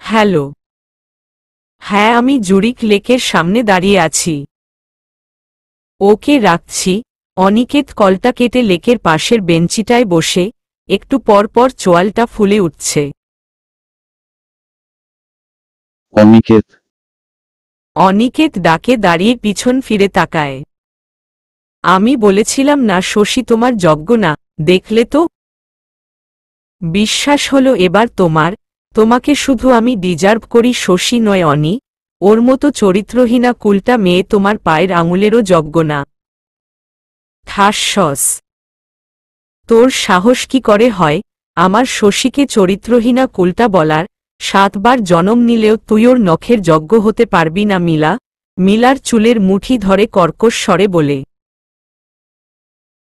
Hello. হ্যাঁ, আমি Zurich লেকের সামনে দাঁড়িয়ে আছি। ওকে, রাখছি। অনিকেত কলটা কেটে লেকের পাশের বেঞ্চিটায় বসে একটু পর পর চোয়ালটা ফুলে উঠছে। অনিকেত। অনিকেত ডাকে দাঁড়িয়ে পিছন ফিরে তাকায়। আমি বলেছিলাম না শশী তোমার যোগ্য না, দেখলে তো। বিশ্বাস হলো এবার তোমার। তোমাকে শুধু আমি ডিজার্ভ করি, শশী নয় অনি। ওর মতো চরিত্রহীনা কুলটা মেয়ে তোমার পায়ের আঙুলেরও যোগ্য না। ঠাসস। তোর সাহস কি করে হয় আমার শশীকে চরিত্রহীনা কুলটা বলার? 7 বার জনম নিলেও তুই ওর নখের যোগ্য হতে পারবি না মিলা। মিলার চুলের মুঠি ধরে কর্কশ স্বরে বলে।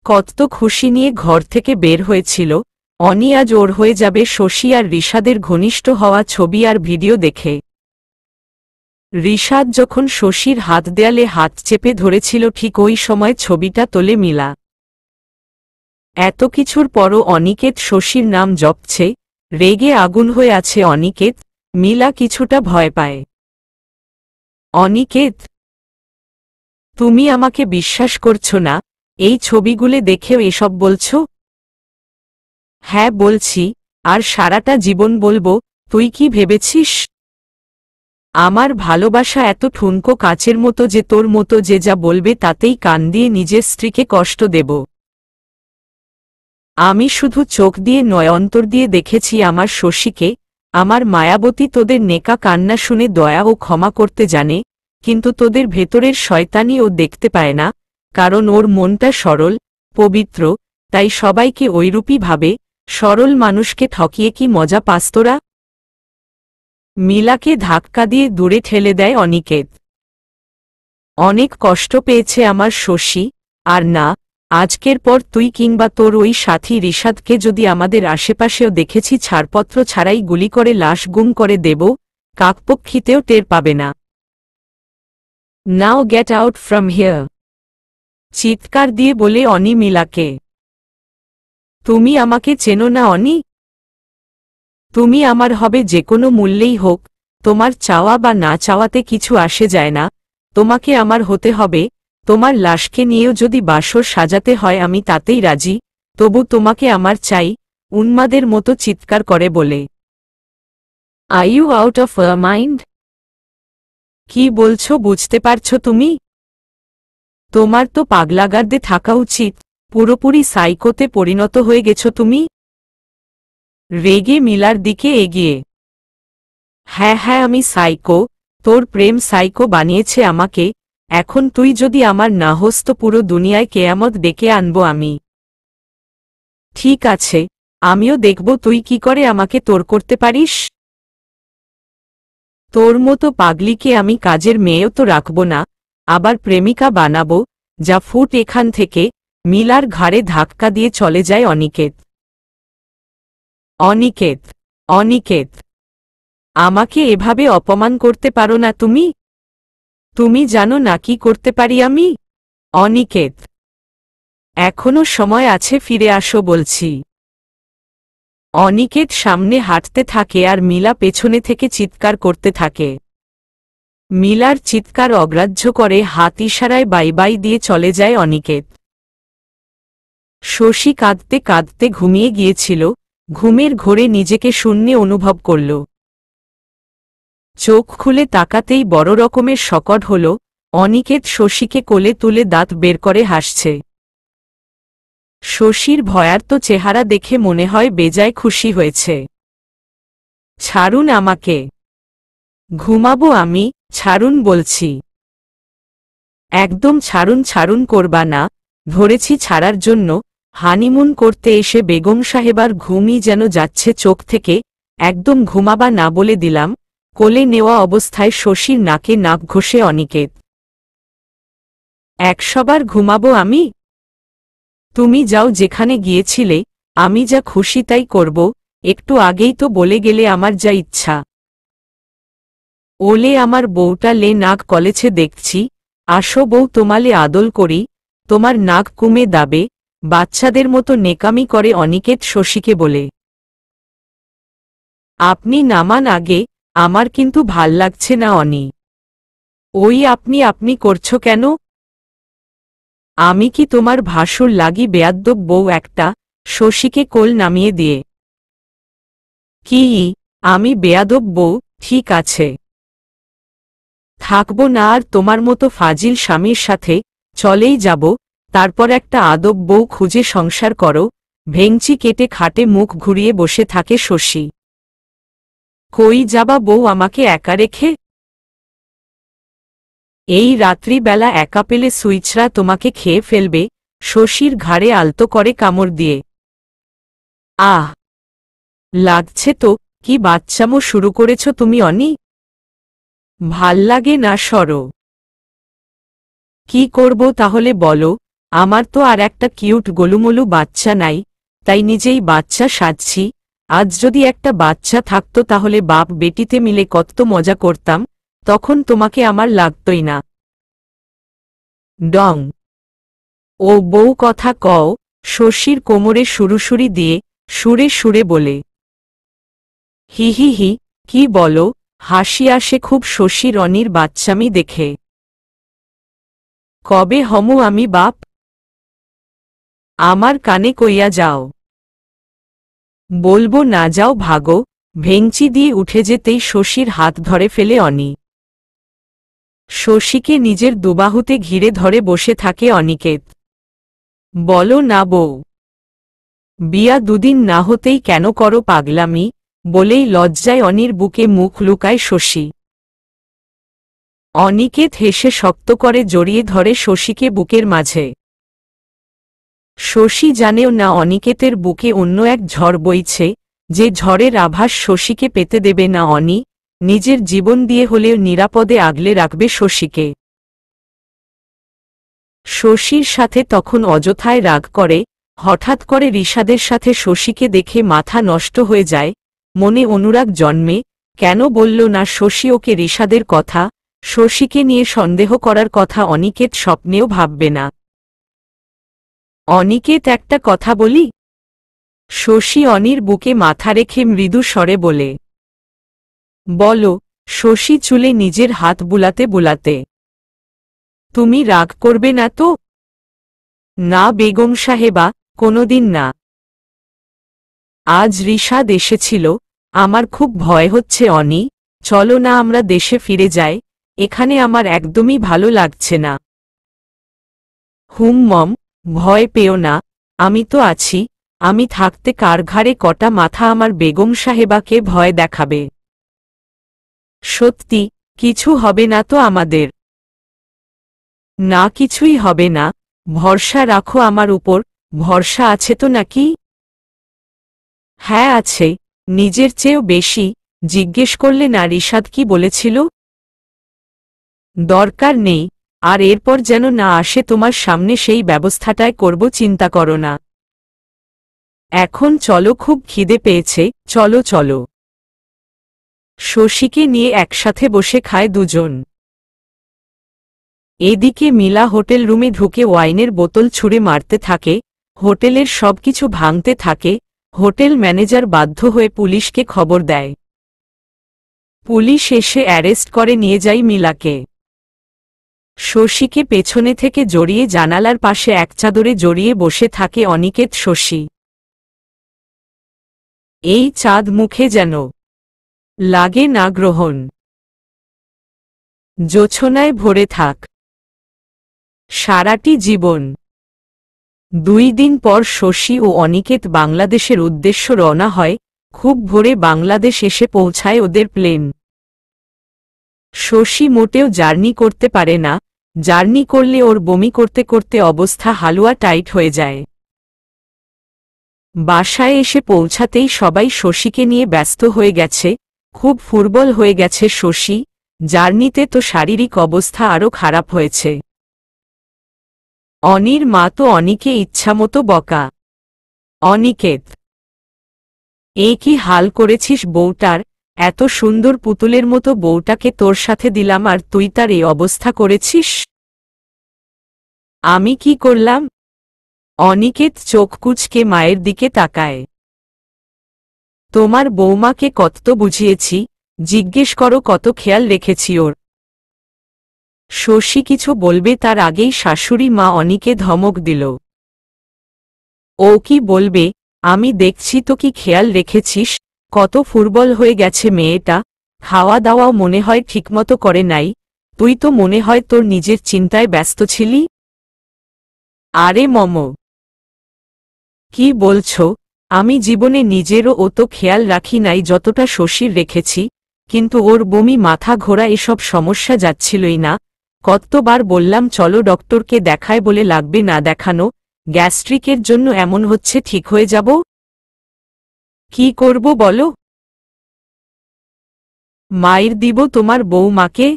কত খুশি নিয়ে ঘর থেকে বের হয়েছিল অনি, আজ ওর হয়ে যাবে শশী আর রিশাদের ঘনিষ্ঠ হওয়া ছবি আর ভিডিও দেখে। রিশাদ যখন শশীর হাত দেয়ালে হাত চেপে ধরেছিল ঠিক ওই সময় ছবিটা তোলে মিলা। এত কিছুর পরও অনিকেত শশীর নাম জপছে, রেগে আগুন হয়ে আছে অনিকেত। মিলা কিছুটা ভয় পায়। অনিকেত, তুমি আমাকে বিশ্বাস করছো না? এই ছবিগুলো দেখেও এসব বলছো? হ্যাঁ বলছি, আর সারাটা জীবন বলবো। তুই কি ভেবেছিস আমার ভালোবাসা এত ঠুনকো কাচের মতো যে তোর মতো যে যা বলবে তাতেই কান দিয়ে নিজের স্ত্রীকে কষ্ট দেব? আমি শুধু চোখ দিয়ে নয় অন্তর দিয়ে দেখেছি আমার শশীকে। আমার মায়াবতী তোদের নেকা কান্না শুনে দয়া ও ক্ষমা করতে জানে, কিন্তু তোদের ভেতরের শয়তানি ও দেখতে পায় না, কারণ ওর মনটা সরল, পবিত্র। তাই সবাইকে ঐরূপই ভাবে। সরল মানুষকে ঠকিয়ে কি মজা পাস তোরা? মিলাকে ধাক্কা দিয়ে দূরে ঠেলে দেয় অনিকেত। অনেক কষ্ট পেয়েছে আমার শশী। আর না, আজকের পর তুই কিংবা তোর ওই সাথী রিশাদকে যদি আমাদের আশেপাশেও দেখেছি ছাড়পত্র ছাড়াই গুলি করে লাশ গুম করে দেব, কাকপক্ষীতেও টের পাবে না। নাও গেট আউট ফ্রম হিয়ার, চিৎকার দিয়ে বলে অনি মিলাকে। তুমি আমাকে চেনো না অনি? তুমি আমার হবে যে কোনো মূল্যেই হোক। তোমার চাওয়া বা না চাওয়াতে কিছু আসে যায় না। তোমাকে আমার হতে হবে। তোমার লাশকে নিয়েও যদি বাসর সাজাতে হয় আমি তাতেই রাজি। তবু তোমাকে আমার চাই, উন্মাদের মতো চিৎকার করে বলে। Are you out of your mind? কি বলছো বুঝতে পারছো তুমি? তোমার তো পাগলাগারদে থাকা উচিত। পুরোপুরি সাইকোতে পরিণত হয়ে গেছো তুমি। রেগে মিলার দিকে এগিয়ে। হ্যাঁ হ্যাঁ, আমি সাইকো। তোর প্রেম সাইকো বানিয়েছে আমাকে। এখন তুই যদি আমার না হোস তো পুরো দুনিয়ায় কেয়ামত ডেকে আনবো আমি। ঠিক আছে, আমিও দেখব তুই কি করে আমাকে তোর করতে পারিস। তোর মতো পাগলিকে আমি কাজের মেয়েও তো রাখব না, আবার প্রেমিকা বানাবো। যা ফুট এখান থেকে। মিলার ঘাড়ে ধাক্কা দিয়ে চলে যায় অনিকেত। অনিকেত, অনিকেত, আমাকে এভাবে অপমান করতে পারো না তুমি। তুমি জানো না কি করতে পারি আমি? অনিকেত, এখনো সময় আছে, ফিরে আসো বলছি। অনিকেত সামনে হাঁটতে থাকে আর মিলা পেছনে থেকে চিৎকার করতে থাকে। মিলার চিৎকার অগ্রাহ্য করে হাত ইশারায় বাই বাই দিয়ে চলে যায় অনিকেত। শশী কাঁদতে কাঁদতে ঘুমিয়ে গিয়েছিল। ঘুমের ঘোরে নিজেকে শূন্যে অনুভব করল। চোখ খুলে তাকাতেই বড় রকমের শকট হল। অনিকেত শশীকে কোলে তুলে দাঁত বের করে হাসছে। শশীর ভয়ার্ত চেহারা দেখে মনে হয় বেজায় খুশি হয়েছে। ছাড়ুন আমাকে, ঘুমাবো আমি, ছাড়ুন বলছি। একদম ছাড়ুন, ছাড়ুন করবা না। ধরেছি ছাড়ার জন্য। হানিমুন করতে এসে বেগম সাহেবার ঘুমই যেন যাচ্ছে চোখ থেকে। একদম ঘুমাবা না বলে দিলাম। কোলে নেওয়া অবস্থায় শশীর নাকে নাক ঘষে অনিকেত। 100 বার ঘুমাবো আমি? তুমি যাও যেখানে গিয়েছিলে, আমি যা খুশি তাই করব। একটু আগেই তো বলে গেলে আমার যা ইচ্ছা। ওলে আমার বউটা লে নাক কলেছে দেখছি। আসো বউ, তোমালে আদল করি। তোমার নাক কুমে দাবে। বাচ্চাদের মতো নেকামি করে অনিকেত শশীকে বলে। আপনি নামান আগে, আমার কিন্তু ভাল লাগছে না অনি। ওই আপনি আপনি করছো কেন? আমি কি তোমার ভাসুর লাগি বেয়াদ্দব বউ একটা? শশীকে কোল নামিয়ে দিয়ে। কি? আমি বেয়াদব বউ? ঠিক আছে, থাকবো না আর তোমার মতো ফাজিল স্বামীর সাথে, চলেই যাব। তারপর একটা আদব বউ খুঁজে সংসার করো। ভেংচি কেটে খাটে মুখ ঘুরিয়ে বসে থাকে শশী। কই যাবা বউ আমাকে একা রেখে? এই রাত্রিবেলা একা পেলে সুইচরা তোমাকে খেয়ে ফেলবে। শশীর ঘাড়ে আলতো করে কামড় দিয়ে। আহ, লাগছে তো। কি বাচ্চামো শুরু করেছ তুমি অনি? ভাল লাগে না, সরো। কি করব তাহলে বলো? আমার তো আর একটা কিউট গোলুমলু বাচ্চা নাই, তাই নিজেই বাচ্চা সাজছি। আজ যদি একটা বাচ্চা থাকতো তাহলে বাপ বেটিতে মিলে কত মজা করতাম, তখন তোমাকে আমার লাগতই না। ডং। ও বউ কথা কও। শশীর কোমরে সুরসুরি দিয়ে সুরে সুরে বলে। হি হি হি, কি বলো? হাসি আসে খুব শশীর অনির বাচ্চামি দেখে। কবে হমু আমি বাপ? আমার কানে কইয়া যাও। বলবো না, যাও ভাগো। ভেংচি দিয়ে উঠে যেতেই শশীর হাত ধরে ফেলে অনি। শশীকে নিজের দুবাহুতে ঘিরে ধরে বসে থাকে অনিকেত। বলো না বউ, বিয়া দুদিন না হতেই কেন করো পাগলামি? বলেই লজ্জায় অনির বুকে মুখ লুকায় শশী। অনিকেত হেসে শক্ত করে জড়িয়ে ধরে শশীকে বুকের মাঝে। শশী জানেও না অনিকেতের বুকে অন্য এক ঝড় বইছে, যে ঝড়ের আভাস শশীকে পেতে দেবে না অনি। নিজের জীবন দিয়ে হলেও নিরাপদে আগলে রাখবে শশীকে। শশীর সাথে তখন অযথায় রাগ করে। হঠাৎ করে রিশাদের সাথে শশীকে দেখে মাথা নষ্ট হয়ে যায়, মনে অনুরাগ জন্মে। কেন বলল না শশী ওকে রিশাদের কথা? শশীকে নিয়ে সন্দেহ করার কথা অনিকেত স্বপ্নেও ভাববে না। অনিকেত, একটা কথা বলি? শশী অনির বুকে মাথা রেখে মৃদু স্বরে বলে। বলো। শশী চুলে নিজের হাত বুলাতে বুলাতে। তুমি রাগ করবে না তো? না বেগম সাহেবা, কোনোদিন না। আজ রিশাদ এসেছিল, আমার খুব ভয় হচ্ছে অনি। চলো না আমরা দেশে ফিরে যাই, এখানে আমার একদমই ভালো লাগছে না। হুম মম, ভয় পেও না, আমি তো আছি। আমি থাকতে কার ঘাড়ে কটা মাথা আমার বেগম সাহেবাকে ভয় দেখাবে? সত্যি, কিছু হবে না তো আমাদের? না, কিছুই হবে না। ভরসা রাখো আমার উপর। ভরসা আছে তো নাকি? হ্যাঁ আছে, নিজের চেয়েও বেশি। জিজ্ঞেস করলে না রিশাদ কি বলেছিল? দরকার নেই, আর এরপর যেন না আসে তোমার সামনে, সেই ব্যবস্থাটায় করব, চিন্তা করো না। এখন চলো, খুব খিদে পেয়েছে, চলো চলো। শশীকে নিয়ে একসাথে বসে খায় দুজন। এদিকে মিলা হোটেল রুমে ঢুকে ওয়াইনের বোতল ছুঁড়ে মারতে থাকে। হোটেলের সবকিছু ভাঙতে থাকে। হোটেল ম্যানেজার বাধ্য হয়ে পুলিশকে খবর দেয়। পুলিশ এসে অ্যারেস্ট করে নিয়ে যায় মিলাকে। শশীকে পেছনে থেকে জড়িয়ে জানালার পাশে এক চাদরে জড়িয়ে বসে থাকে অনিকেত। শশী এই চাঁদ মুখে যেন লাগে না গ্রহণ। জোছনায় ভরে থাক সারাটি জীবন। 2 দিন পর শশী ও অনিকেত বাংলাদেশের উদ্দেশ্য রওনা হয়। খুব ভোরে বাংলাদেশ এসে পৌঁছায় ওদের প্লেন। শশী মোটেও জার্নি করতে পারে না। জার্নি করলে ওর বমি করতে করতে অবস্থা হালুয়া টাইট হয়ে যায়। বাসায় এসে পৌঁছাতেই সবাই শশীকে নিয়ে ব্যস্ত হয়ে গেছে। খুব ফুরবল হয়ে গেছে শশী। জার্নিতে তো শারীরিক অবস্থা আরও খারাপ হয়েছে। অনির মা তো অনিকে ইচ্ছামতো বকা। অনিকেত, এ কি হাল করেছিস বউটার? এত সুন্দর পুতুলের মতো বউটাকে তোর সাথে দিলাম আর তুই তার এই অবস্থা করেছিস। আমি কি করলাম? অনিকেত চোখ কুঁচকে মায়ের দিকে তাকায়। তোমার বৌমাকে কত বুঝিয়েছি, জিজ্ঞেস করো কত খেয়াল রেখেছি ওর। শশী কিছু বলবে তার আগেই শাশুড়ি মা অনিকে ধমক দিল। ও কি বলবে, আমি দেখছি তো কি খেয়াল রেখেছিস, কত ফুরবল হয়ে গেছে মেয়েটা, খাওয়া দাওয়াও মনে হয় ঠিকমতো করে নাই, তুই তো মনে হয় তোর নিজের চিন্তায় ব্যস্ত ছিলি। আরে মম, কি বলছো, আমি জীবনে নিজেরও অত খেয়াল রাখি নাই যতটা শশীর রেখেছি, কিন্তু ওর বমি মাথা ঘোরা এসব সমস্যা যাচ্ছিলই না। কতবার বললাম চলো ডক্টরকে দেখায় বলে লাগবে না দেখানো, গ্যাস্ট্রিকের জন্য এমন হচ্ছে ঠিক হয়ে যাব। কি করব বলো? মায়ের দিব তোমার বউমাকে।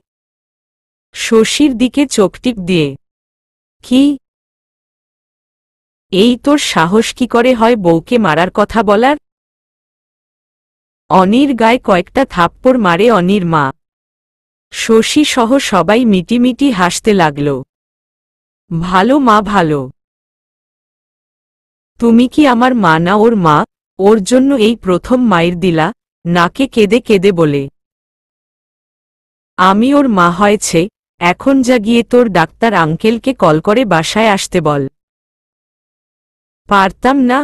শশীর দিকে চোখটিপ দিয়ে। কি? এই তোর সাহস কি করে হয় বউকে মারার কথা বলার? অনির গায়ে কয়েকটা থাপ্পড় মারে অনির মা। শশী সহ সবাই মিটিমিটি হাসতে লাগল। ভালো মা ভালো। তুমি কি আমার মা না ওর মা? ওর জন্য এই প্রথম মায়ের দিলা, নাকে কেঁদে কেঁদে বলে। আমি ওর মা হয়েছে, এখন যা গিয়ে তোর ডাক্তার আঙ্কেলকে কল করে বাসায় আসতে বল। পারতাম না।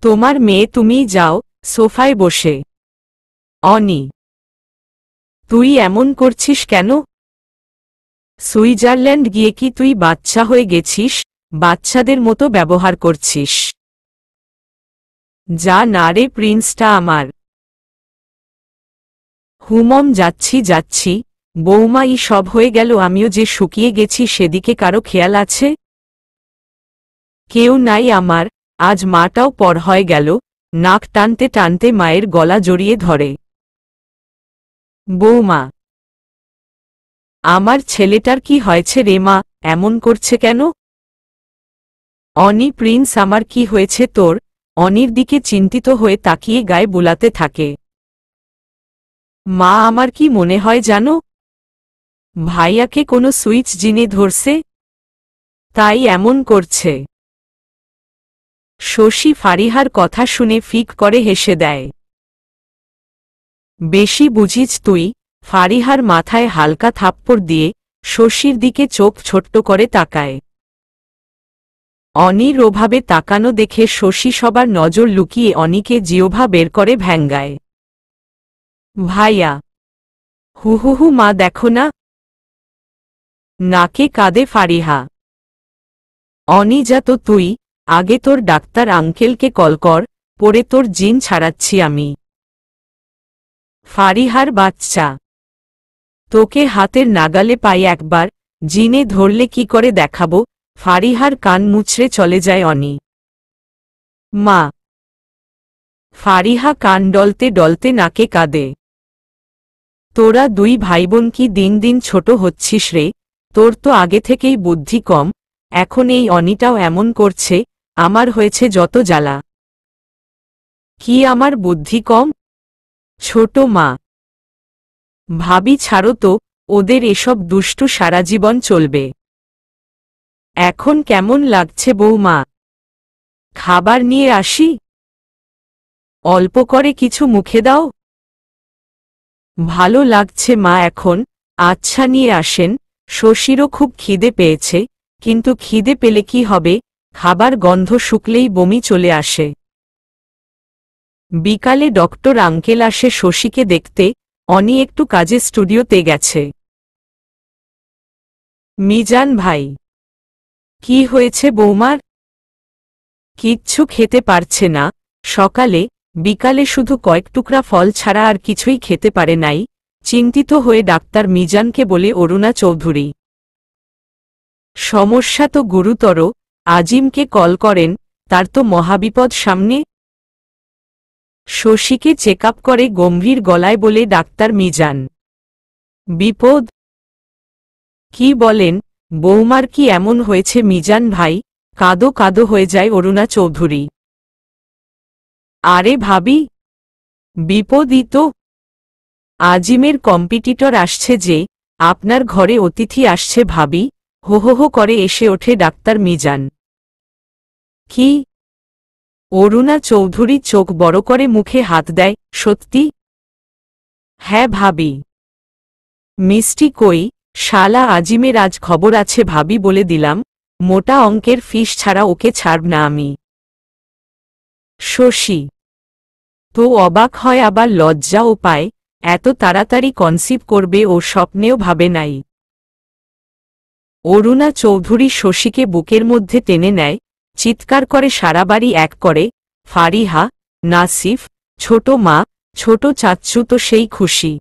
তোমার মেয়ে তুমিই যাও, সোফায় বসে। অনি, তুই এমন করছিস কেন? সুইজারল্যান্ড গিয়ে কি তুই বাচ্চা হয়ে গেছিস, বাচ্চাদের মতো ব্যবহার করছিস? যা না রে প্রিন্সটা আমার। হুমম যাচ্ছি যাচ্ছি, বৌমা ই সব হয়ে গেল, আমিও যে শুকিয়ে গেছি সেদিকে কারো খেয়াল আছে? কেউ নাই আমার। আজ মাটাও পর হয়ে গেল, নাক টানতে টানতে মায়ের গলা জড়িয়ে ধরে। বৌমা, আমার ছেলেটার কি হয়েছে রে মা, এমন করছে কেন? অনি প্রিন্স আমার কি হয়েছে তোর? অনির দিকে চিন্তিত হয়ে তাকিয়ে গায়ে বুলাতে থাকে। মা আমার কি মনে হয় জানো? ভাইয়াকে কোনো সুইচ জিনে ধরছে, তাই এমন করছে। শশী ফারিহার কথা শুনে ফিক করে হেসে দেয়। বেশি বুঝিস তুই। ফারিহার মাথায় হালকা থাপ্পড় দিয়ে শশীর দিকে চোখ ছোট্ট করে তাকায়। অনির ওভাবে তাকানো দেখে শশী সবার নজর লুকিয়ে অনিকে জিহ্বা বের করে ভ্যাঙ্গায়। ভাইয়া, হু হু হু মা দেখো না। নাকে কাঁদে ফারিহা। অনি যা তো তুই, আগে তোর ডাক্তার আঙ্কেলকে কল কর, পরে তোর জিন ছাড়াচ্ছি আমি। ফারিহার বাচ্চা, তোকে হাতের নাগালে পাই একবার, জিনে ধরলে কি করে দেখাবো। ফারিহার কান মুচড়ে চলে যায় অনি। মা। ফারিহা কান ডলতে ডলতে নাকে কাঁদে। তোরা দুই ভাইবোন কি দিন দিন ছোট হচ্ছিস রে, তোর তো আগে থেকেই বুদ্ধি কম, এখন এই অনিটাও এমন করছে, আমার হয়েছে যত জ্বালা। কি আমার বুদ্ধি কম? ছোট মা। ভাবি ছাড়ো তো, ওদের এসব দুষ্টু সারা জীবন চলবে। এখন কেমন লাগছে বৌমা? খাবার নিয়ে আসি? অল্প করে কিছু মুখে দাও। ভালো লাগছে মা এখন। আচ্ছা নিয়ে আসেন। শশীরও খুব খিদে পেয়েছে, কিন্তু খিদে পেলে কি হবে, খাবার গন্ধ শুকলেই বমি চলে আসে। বিকালে ডক্টর আঙ্কেল আসে শশীকে দেখতে। অনি একটু কাজে স্টুডিওতে গেছে। মিজান ভাই, কি হয়েছে বৌমার? কিচ্ছু খেতে পারছে না, সকালে বিকালে শুধু কয়েক টুকরা ফল ছাড়া আর কিছুই খেতে পারে নাই। চিন্তিত হয়ে ডাক্তার মিজানকে বলে অরুণা চৌধুরী। সমস্যা তো গুরুতর, আজিমকে কল করেন, তার তো মহাবিপদ সামনে। শশীকে চেক আপ করে গম্ভীর গলায় বলে ডাক্তার মিজান। বিপদ? কি বলেন, বৌমার কি এমন হয়েছে মিজান ভাই? কাঁদো কাঁদো হয়ে যায় অরুণা চৌধুরী। আরে ভাবি, বিপদই তো। আজিমের কম্পিটিটর আসছে যে, আপনার ঘরে অতিথি আসছে ভাবি, হো হো হো করে এসে ওঠে ডাক্তার মিজান। কি? অরুণা চৌধুরী চোখ বড় করে মুখে হাত দেয়, সত্যি? হ্যাঁ ভাবি। মিষ্টি কই, শালা আজিমের আজ খবর আছে ভাবি, বলে দিলাম মোটা অঙ্কের ফিস ছাড়া ওকে ছাড়ব না আমি। শশী তো অবাক হয়, আবার লজ্জাও পায়, এত তাড়াতাড়ি কনসিভ করবে ও স্বপ্নেও ভাবে নাই। অরুণা চৌধুরী শশীকে বুকের মধ্যে টেনে নেয়, চিৎকার করে সারা বাড়ি এক করে, ফারিহা, নাসিফ, ছোট মা, ছোট চাচ্চু তো সেই খুশি।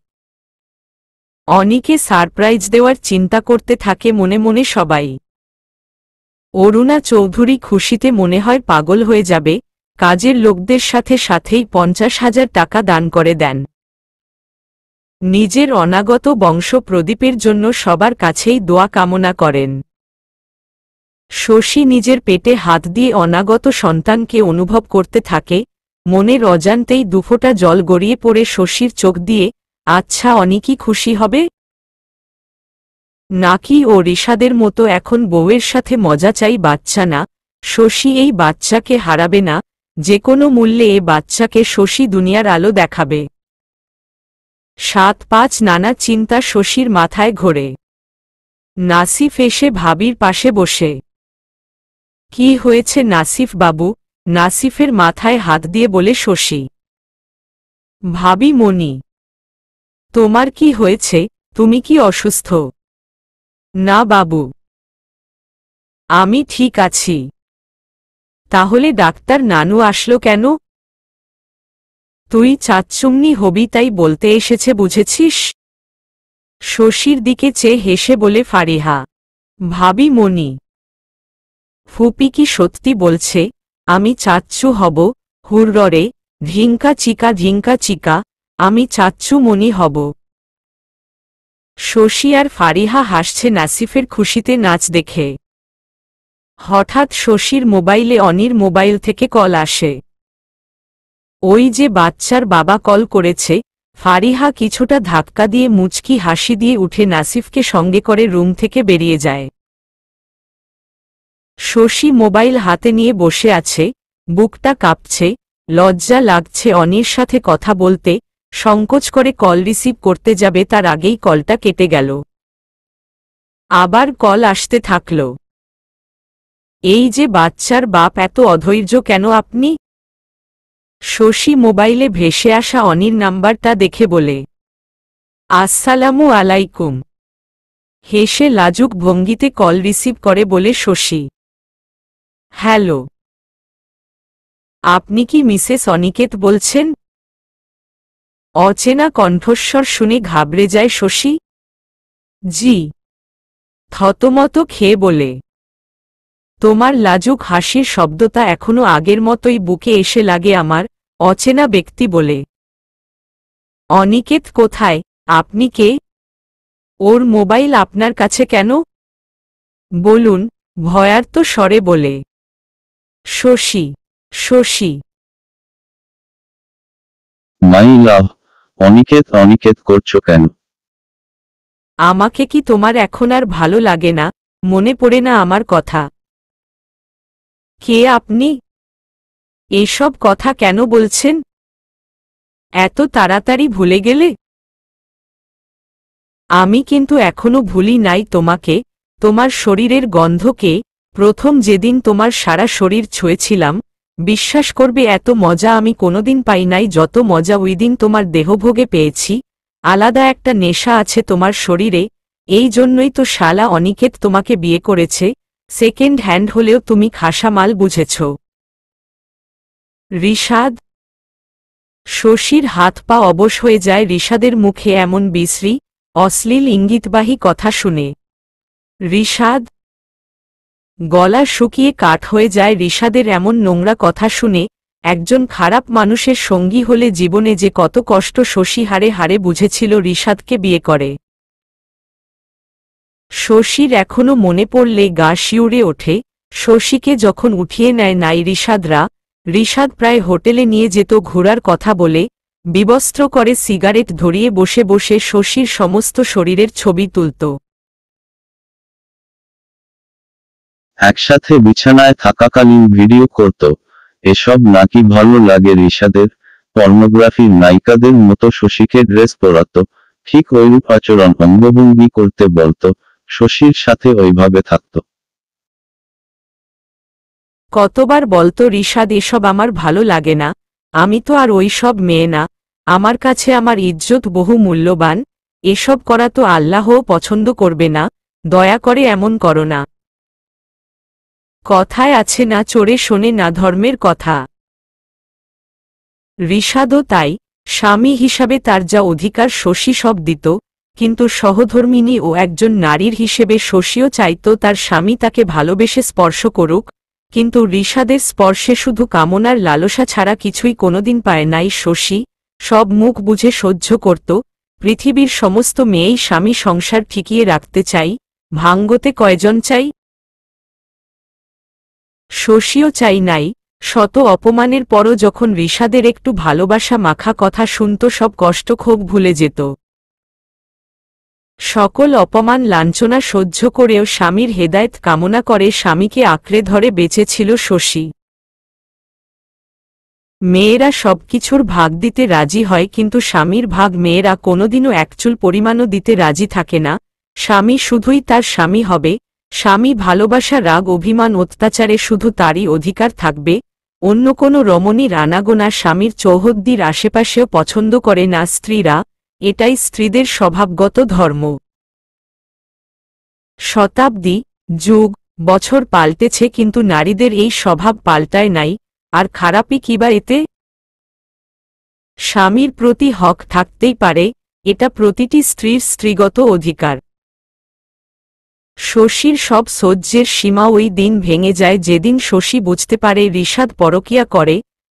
অনিকে সারপ্রাইজ দেওয়ার চিন্তা করতে থাকে মনে মনে সবাই। অরুণা চৌধুরী খুশিতে মনে হয় পাগল হয়ে যাবে, কাজের লোকদের সাথে সাথেই 50,000 টাকা দান করে দেন। নিজের অনাগত বংশ প্রদীপের জন্য সবার কাছেই দোয়া কামনা করেন। শশী নিজের পেটে হাত দিয়ে অনাগত সন্তানকে অনুভব করতে থাকে, মনের অজান্তেই দুফোঁটা জল গড়িয়ে পড়ে শশীর চোখ দিয়ে। আচ্ছা, অনি কি খুশি হবে নাকি ও রিশাদের মতো এখন বউয়ের সাথে মজা চাই বাচ্চা না? শশী এই বাচ্চাকে হারাবে না, যে কোনো মূল্যে এ বাচ্চাকে শশী দুনিয়ার আলো দেখাবে। 7-5 নানা চিন্তা শশীর মাথায় ঘোরে। নাসিফ এসে ভাবির পাশে বসে। কি হয়েছে নাসিফ বাবু? নাসিফের মাথায় হাত দিয়ে বলে শশী। ভাবি মনি, তোমার কি হয়েছে? তুমি কি অসুস্থ? না বাবু, আমি ঠিক আছি। তাহলে ডাক্তার নানু আসলো কেন? তুই চাচ্চুমনি হবি তাই বলতে এসেছে বুঝেছিস? শশীর দিকে চেয়ে হেসে বলে ফারিহা। ভাবি মনি, ফুপি কি সত্যি বলছে আমি চাচ্চু হব? হুররে, ধিঙ্কা চিকা, আমি চাচ্চু মনি হব। শশী আর ফারিহা হাসছে নাসিফের খুশিতে নাচ দেখে। হঠাৎ শশীর মোবাইলে অনির মোবাইল থেকে কল আসে। ওই যে বাচ্চার বাবা কল করেছে। ফারিহা কিছুটা ধাক্কা দিয়ে মুচকি হাসি দিয়ে উঠে নাসিফকে সঙ্গে করে রুম থেকে বেরিয়ে যায়। শশী মোবাইল হাতে নিয়ে বসে আছে, বুকটা কাঁপছে, লজ্জা লাগছে অনির সাথে কথা বলতে, সংকোচ করে কল রিসিভ করতে যাবে তার আগেই কলটা কেটে গেল। আবার কল আসতে থাকল। এই যে বাচ্চার বাপ, এত অধৈর্য কেন আপনি? শশী মোবাইলে ভেসে আসা অনির নাম্বারটা দেখে বলে। আসসালামু আলাইকুম। হেসে লাজুক ভঙ্গিতে কল রিসিভ করে বলে শশী। হ্যালো, আপনি কি মিসেস অনিকেত বলছেন? অচেনা কণ্ঠস্বর শুনে ঘাবড়ে যায় শশী। জি। থতমত খেয়ে বলে। তোমার লাজুক হাসির শব্দটা এখনো আগের মতোই বুকে এসে লাগে আমার। অচেনা ব্যক্তি বলে। অনিকেত কোথায়? আপনি কে? ওর মোবাইল আপনার কাছে কেন? বলুন, ভয়ার্ত স্বরে বলে। শশী। শশী মাই লাভ, অনিকেত করছো কেন? আমাকে কি তোমার এখন আর ভালো লাগে না? মনে পড়ে না আমার কথা? কে আপনি? এসব কথা কেন বলছেন? এত তাড়াতাড়ি ভুলে গেলে? আমি কিন্তু এখনো ভুলি নাই তোমাকে, তোমার শরীরের গন্ধকে। প্রথম যেদিন তোমার সারা শরীর ছুঁয়েছিলাম, বিশ্বাস করবে এত মজা আমি কোনোদিন পাই নাই যত মজা ওই দিন তোমার দেহভোগে পেয়েছি। আলাদা একটা নেশা আছে তোমার শরীরে। এই জন্যই তো শালা অনিকেত তোমাকে বিয়ে করেছে। সেকেন্ড হ্যান্ড হলেও তুমি খাসা মাল বুঝেছ। রিশাদ। শশীর হাত পা অবশ হয়ে যায় রিশাদের মুখে এমন বিশ্রী, অশ্লীল ইঙ্গিতবাহী কথা শুনে। রিশাদ। গলা শুকিয়ে কাঠ হয়ে যায় রিশাদের এমন নোংরা কথা শুনে। একজন খারাপ মানুষের সঙ্গী হলে জীবনে যে কত কষ্ট শশী হারে হারে বুঝেছিল রিশাদকে বিয়ে করে। শশীর এখনো মনে পড়লে গা শিউরে ওঠে। শশীকে যখন উঠিয়ে নেয় নাই রিশাদরা, রিশাদ প্রায় হোটেলে নিয়ে যেত ঘোরার কথা বলে, বিবস্ত্র করে সিগারেট ধরিয়ে বসে বসে শশীর সমস্ত শরীরের ছবি তুলত। একসাথে বিছানায় থাকাকালীন ভিডিও করত। এসব নাকি ভালো লাগে রিশাদের? পর্নোগ্রাফির নায়িকাদের মতো শশীকে ড্রেস পরাতো, ঠিক ওইরূপ আচরণ অঙ্গভঙ্গি করতে বলতো, শশীর সাথে ওইভাবে থাকতো। কতবার বলতো রিশাদ এসব আমার ভালো লাগে না, আমি তো আর ওই সব মেয়ে না, আমার কাছে আমার ইজ্জত বহু মূল্যবান, এসব করা তো আল্লাহও পছন্দ করবে না, দয়া করে এমন করো না। কথায় আছে না চোরে শোনে না ধর্মের কথা। রিশাদও তাই, স্বামী হিসাবে তার যা অধিকার শশী সব দিত, কিন্তু সহধর্মিণী ও একজন নারীর হিসেবে শশীও চাইত তার স্বামী তাকে ভালোবেসে স্পর্শ করুক, কিন্তু রিশাদের স্পর্শে শুধু কামনার লালসা ছাড়া কিছুই কোনোদিন পায় নাই শশী, সব মুখ বুঝে সহ্য করত। পৃথিবীর সমস্ত মেয়েই স্বামী সংসার ঠিকিয়ে রাখতে চাই, ভাঙ্গতে কয়জন চাই? শশীও চাই নাই। শত অপমানের পরও যখন রিশাদের একটু ভালোবাসা মাখা কথা শুনত সব কষ্ট ক্ষোভ ভুলে যেত। সকল অপমান লাঞ্ছনা সহ্য করেও স্বামীর হেদায়েত কামনা করে স্বামীকে আঁকড়ে ধরে বেঁচেছিল শশী। মেয়েরা সবকিছুর ভাগ দিতে রাজি হয়, কিন্তু স্বামীর ভাগ মেয়েরা কোনোদিনও একচুল পরিমাণও দিতে রাজি থাকে না। স্বামী শুধুই তার স্বামী হবে, স্বামী ভালোবাসা রাগ অভিমান অত্যাচারে শুধু তারই অধিকার থাকবে, অন্য কোনো রমণীর আনাগোনা স্বামীর চৌহদ্দির আশেপাশেও পছন্দ করে না স্ত্রীরা, এটাই স্ত্রীদের স্বভাবগত ধর্ম। শতাব্দী, যুগ, বছর পাল্টেছে, কিন্তু নারীদের এই স্বভাব পাল্টায় নাই, আর খারাপই কিবা এতে? স্বামীর প্রতি হক থাকতেই পারে, এটা প্রতিটি স্ত্রীর স্ত্রীগত অধিকার। শশীর সব সহ্যের সীমা ওই দিন ভেঙে যায় যেদিন শশী বুঝতে পারে রিশাদ পরকীয়া করে,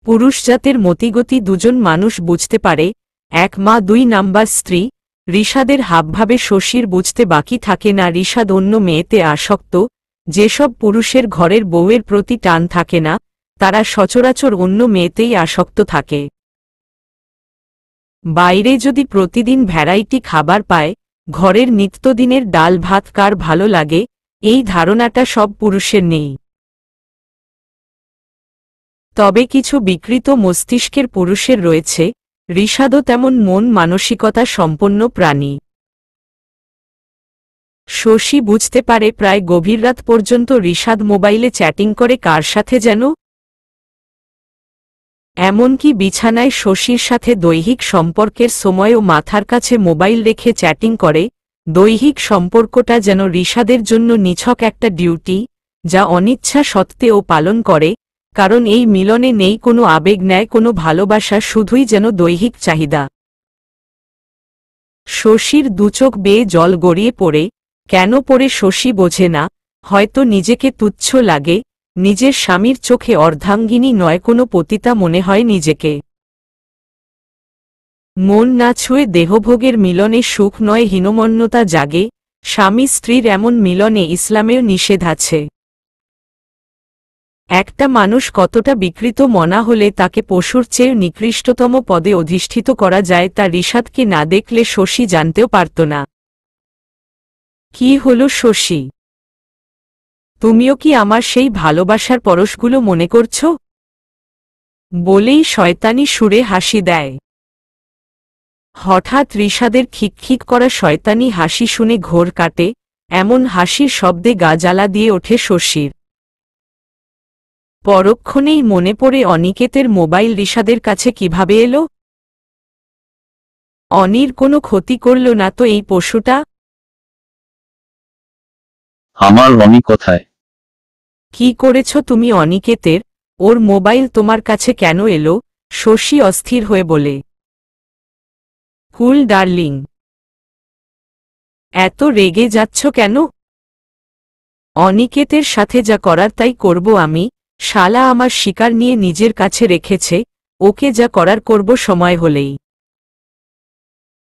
পুরুষজাতের মতিগতি দুজন মানুষ বুঝতে পারে, এক মা দুই নাম্বার স্ত্রী। রিশাদের হাবভাবে শশীর বুঝতে বাকি থাকে না রিশাদ অন্য মেয়েতে আসক্ত। যেসব পুরুষের ঘরের বউয়ের প্রতি টান থাকে না, তারা সচরাচর অন্য মেয়েতেই আসক্ত থাকে। বাইরে যদি প্রতিদিন ভ্যারাইটি খাবার পায়, ঘরের নিত্যদিনের ডাল ভাত কার ভালো লাগে, এই ধারণাটা সব পুরুষের নেই। তবে কিছু বিকৃত মস্তিষ্কের পুরুষের রয়েছে, রিশাদও তেমন মন মানসিকতা সম্পন্ন প্রাণী। শশী বুঝতে পারে প্রায় গভীর রাত পর্যন্ত রিশাদ মোবাইলে চ্যাটিং করে কার সাথে যেন, এমনকি বিছানায় শশীর সাথে দৈহিক সম্পর্কের সময়ও মাথার কাছে মোবাইল রেখে চ্যাটিং করে। দৈহিক সম্পর্কটা যেন রিশাদের জন্য নিছক একটা ডিউটি, যা অনিচ্ছা সত্ত্বেও পালন করে, কারণ এই মিলনে নেই কোনো আবেগ, নেয় কোনো ভালোবাসা, শুধুই যেন দৈহিক চাহিদা। শশীর দুচোখ বেয়ে জল গড়িয়ে পড়ে, কেন পড়ে শশী বোঝে না, হয়তো নিজেকে তুচ্ছ লাগে, নিজের স্বামীর চোখে অর্ধাঙ্গিনী নয় কোনো পতিতা মনে হয় নিজেকে। মন না ছুঁয়ে দেহভোগের মিলনে সুখ নয় হীনমন্যতা জাগে, স্বামী স্ত্রীর এমন মিলনে ইসলামেও নিষেধ আছে। একটা মানুষ কতটা বিকৃত মনা হলে তাকে পশুর চেয়ে নিকৃষ্টতম পদে অধিষ্ঠিত করা যায় তা রিশাদকে না দেখলে শশী জানতেও পারত না। কি হল শশী? তুমিও কি আমার সেই ভালোবাসার পরশগুলো মনে করছ? বলেই শয়তানি সুরে হাসি দেয়। হঠাৎ রিশাদের খিকখিক করা শয়তানি হাসি শুনে ঘোর কাটে, এমন হাসির শব্দে গা জ্বালা দিয়ে ওঠে শশীর। পরক্ষণেই মনে পড়ে অনিকেতের মোবাইল রিশাদের কাছে কিভাবে এলো। অনির কোনো ক্ষতি করল না তো এই পশুটা? আমার অনি কোথায়? কি করেছ তুমি অনিকেতের? ওর মোবাইল তোমার কাছে কেন এলো? শশী অস্থির হয়ে বলে। কুল ডার্লিং, এত রেগে যাচ্ছ কেন? অনিকেতের সাথে যা করার তাই করব আমি, শালা আমার শিকার নিয়ে নিজের কাছে রেখেছে, ওকে যা করার করব সময় হলেই।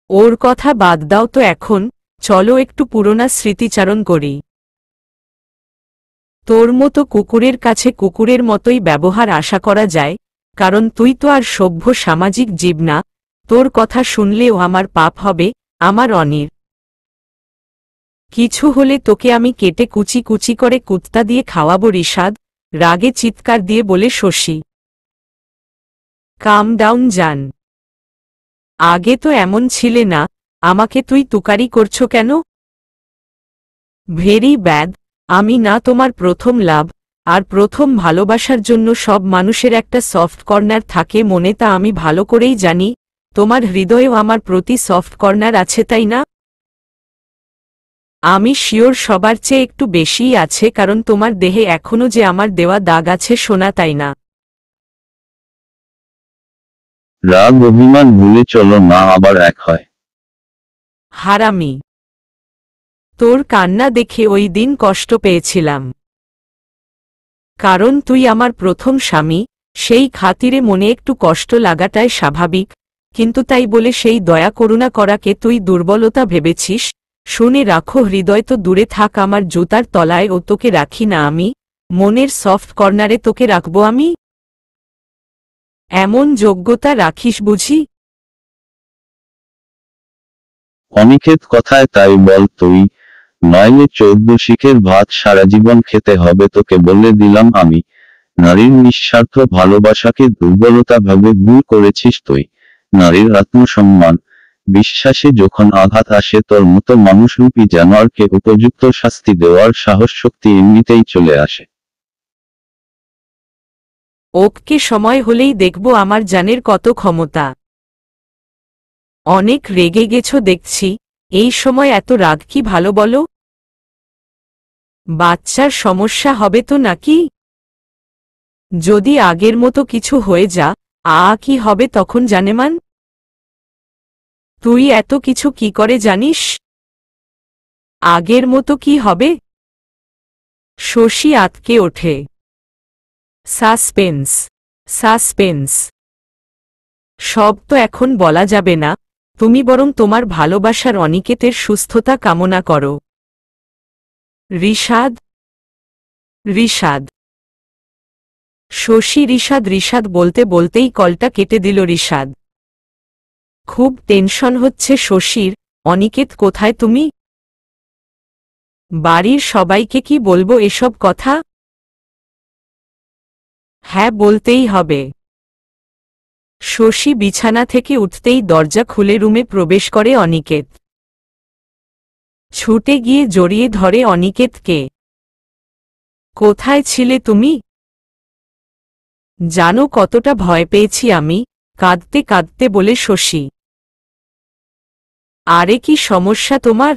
ওর কথা বাদ দাও তো এখন, চলো একটু পুরোনা স্মৃতিচারণ করি। তোর মতো কুকুরের কাছে কুকুরের মতোই ব্যবহার আশা করা যায়, কারণ তুই তো আর সভ্য সামাজিক জীব না, তোর কথা শুনলেও আমার পাপ হবে, আমার অনির। কিছু হলে তোকে আমি কেটে কুচি কুচি করে কুত্তা দিয়ে খাওয়াবো রিশাদ, রাগে চিৎকার দিয়ে বলে শশী। কাম ডাউন জান। আগে তো এমন ছিলে না, আমাকে তুই তুকারি করছো কেন? Very bad. আমি না তোমার প্রথম লাভ, আর প্রথম ভালোবাসার জন্য সব মানুষের একটা সফট কর্নার থাকে মনে, তা আমি ভালো করেই জানি তোমার হৃদয়েও আমার প্রতি সফট কর্নার আছে, তাই না? আমি শিওর সবার চেয়ে একটু বেশিই আছে, কারণ তোমার দেহে এখনো যে আমার দেওয়া দাগ আছে সোনা, তাই না? রাগ অভিমান ভুলে চলো না আবার এক হয়। হারামি, তোর কান্না দেখে ওই দিন কষ্ট পেয়েছিলাম, কারণ তুই আমার প্রথম স্বামী, সেই খাতিরে মনে একটু কষ্ট লাগাটাই স্বাভাবিক, কিন্তু তাই বলে সেই দয়া করুণা করাকে তুই দুর্বলতা ভেবেছিস? শুনে রাখো, হৃদয় তো দূরে থাক, আমার জুতার তলায় ও তোকে রাখি না আমি, মনের সফট কর্নারে তোকে রাখবো আমি? এমন যোগ্যতা রাখিস বুঝি? অনিকেত কথায় তাই বল তুই, নইলে 14 শিখের ভাত সারা জীবন খেতে হবে তোকে, বলে দিলাম আমি। নারীর নিঃস্বার্থ ভালোবাসাকে দুর্বলতা ভাবে ভুল করেছিস তুই। নারীর আত্মসম্মান, বিশ্বাসে যখন আঘাত আসে তোর মতো মানুষরূপী জানোয়ারকে উপযুক্ত শাস্তি দেওয়ার সাহস শক্তি এমনিতেই চলে আসে। ওকে, সময় হলেই দেখব আমার জানের কত ক্ষমতা। অনেক রেগে গেছো দেখছি, এই সময় এত রাগ কি ভালো বলো? বাচ্চার সমস্যা হবে তো নাকি? যদি আগের মতো কিছু হয়ে যা, কি হবে তখন জানেমান? তুই এত কিছু কি করে জানিস? আগের মতো কি হবে? শশী আতকে ওঠে। Suspense, suspense. সব তো এখন বলা যাবে না, তুমি বরং তোমার ভালোবাসার অনিকেতের সুস্থতা কামনা করো। রিশাদ, রিশাদ। শশী রিশাদ রিশাদ বলতে বলতেই কলটা কেটে দিল রিশাদ। খুব টেনশন হচ্ছে শশীর। অনিকেত কোথায় তুমি? বাড়ির সবাইকে কি বলবো এসব কথা? হ্যাঁ, বলতেই হবে। শশী বিছানা থেকে উঠতেই দরজা খুলে রুমে প্রবেশ করে অনিকেত। ছুটে গিয়ে জড়িয়ে ধরে অনিকেতকে। কোথায় ছিলে তুমি? জানো কতটা ভয় পেয়েছি আমি, কাঁদতে কাঁদতে বলে শশী। আরে কি সমস্যা তোমার?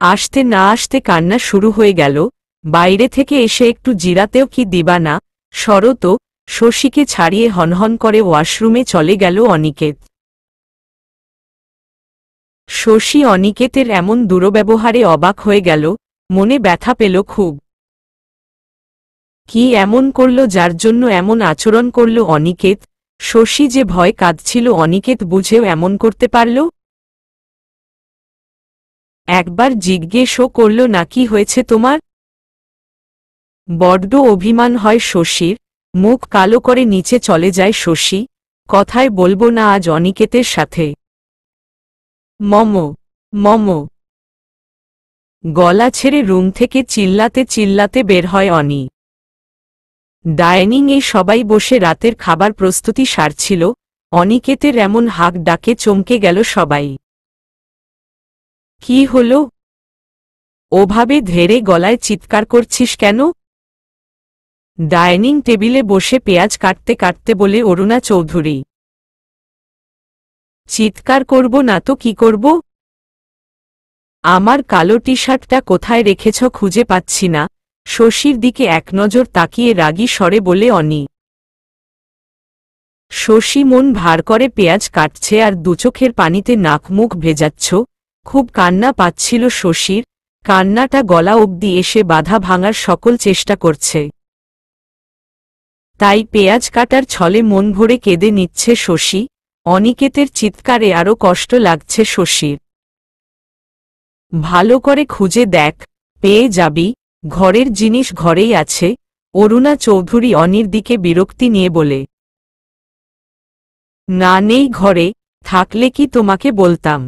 আসতে না আসতে কান্না শুরু হয়ে গেল। বাইরে থেকে এসে একটু জিরাতেও কি দিবা না? সরো তো। শশীকে ছাড়িয়ে হনহন করে ওয়াশরুমে চলে গেল অনিকেত। শশী অনিকেতের এমন দুরব্যবহারে অবাক হয়ে গেল, মনে ব্যথা পেল খুব। কি এমন করল যার জন্য এমন আচরণ করল অনিকেত? শশী যে ভয় কাঁদছিল অনিকেত বুঝেও এমন করতে পারল? একবার জিজ্ঞেসও করল না কি হয়েছে তোমার? বড্ড অভিমান হয় শশীর, মুখ কালো করে নিচে চলে যায় শশী। কথায় বলবো না আজ অনিকেতের সাথে। মম, মম। গলা ছেড়ে রুম থেকে চিল্লাতে চিল্লাতে বের হয় অনি। ডাইনিংয়ে সবাই বসে রাতের খাবার প্রস্তুতি সারছিল। অনিকেতের এমন হাঁক ডাকে চমকে গেল সবাই। কি হল? ওভাবে ধেড়ে গলায় চিৎকার করছিস কেন? ডাইনিং টেবিলে বসে পেঁয়াজ কাটতে কাটতে বলে অরুণা চৌধুরী। চিৎকার করব না তো কি করব? আমার কালো টি শার্টটা কোথায় রেখেছ খুঁজে পাচ্ছি না। শশীর দিকে এক নজর তাকিয়ে রাগী স্বরে বলে অনি। শশী মন ভার করে পেঁয়াজ কাটছে আর দুচোখের পানিতে নাক মুখ ভেজাচ্ছ। খুব কান্না পাচ্ছিল শশীর, কান্নাটা গলা অবধি এসে বাধা ভাঙার সকল চেষ্টা করছে। তাই পেঁয়াজ কাটার ছলে মন ভরে কেঁদে নিচ্ছে শশী। অনিকেতের চিৎকারে আরও কষ্ট লাগছে শশীর। ভালো করে খুঁজে দেখ, পেয়ে যাবি, ঘরের জিনিস ঘরেই আছে। অরুণা চৌধুরী অনির দিকে বিরক্তি নিয়ে বলে। না, নেই ঘরে, থাকলে কি তোমাকে বলতাম?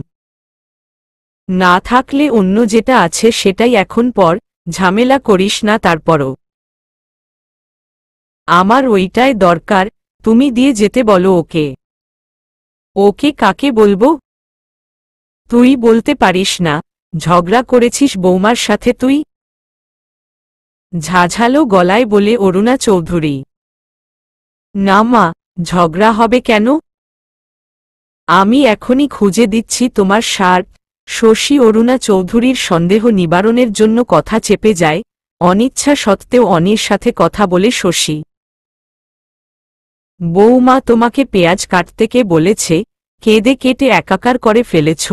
না থাকলে অন্য যেটা আছে সেটাই এখন পর, ঝামেলা করিস না তারপরও। আমার ওইটাই দরকার, তুমি দিয়ে যেতে বলো ওকে। ওকে কাকে বলবো? তুই বলতে পারিস না? ঝগড়া করেছিস বৌমার সাথে তুই? ঝাঝালো গলায় বলে অরুণা চৌধুরী। না মা, ঝগড়া হবে কেন? আমি এখনই খুঁজে দিচ্ছি তোমার শার্ট। শশী অরুণা চৌধুরীর সন্দেহ নিবারণের জন্য কথা চেপে যায়, অনিচ্ছা সত্ত্বেও অনির সাথে কথা বলে শশী। বৌমা তোমাকে পেঁয়াজ কাটতে কে বলেছে? কেঁদে কেটে একাকার করে ফেলেছ।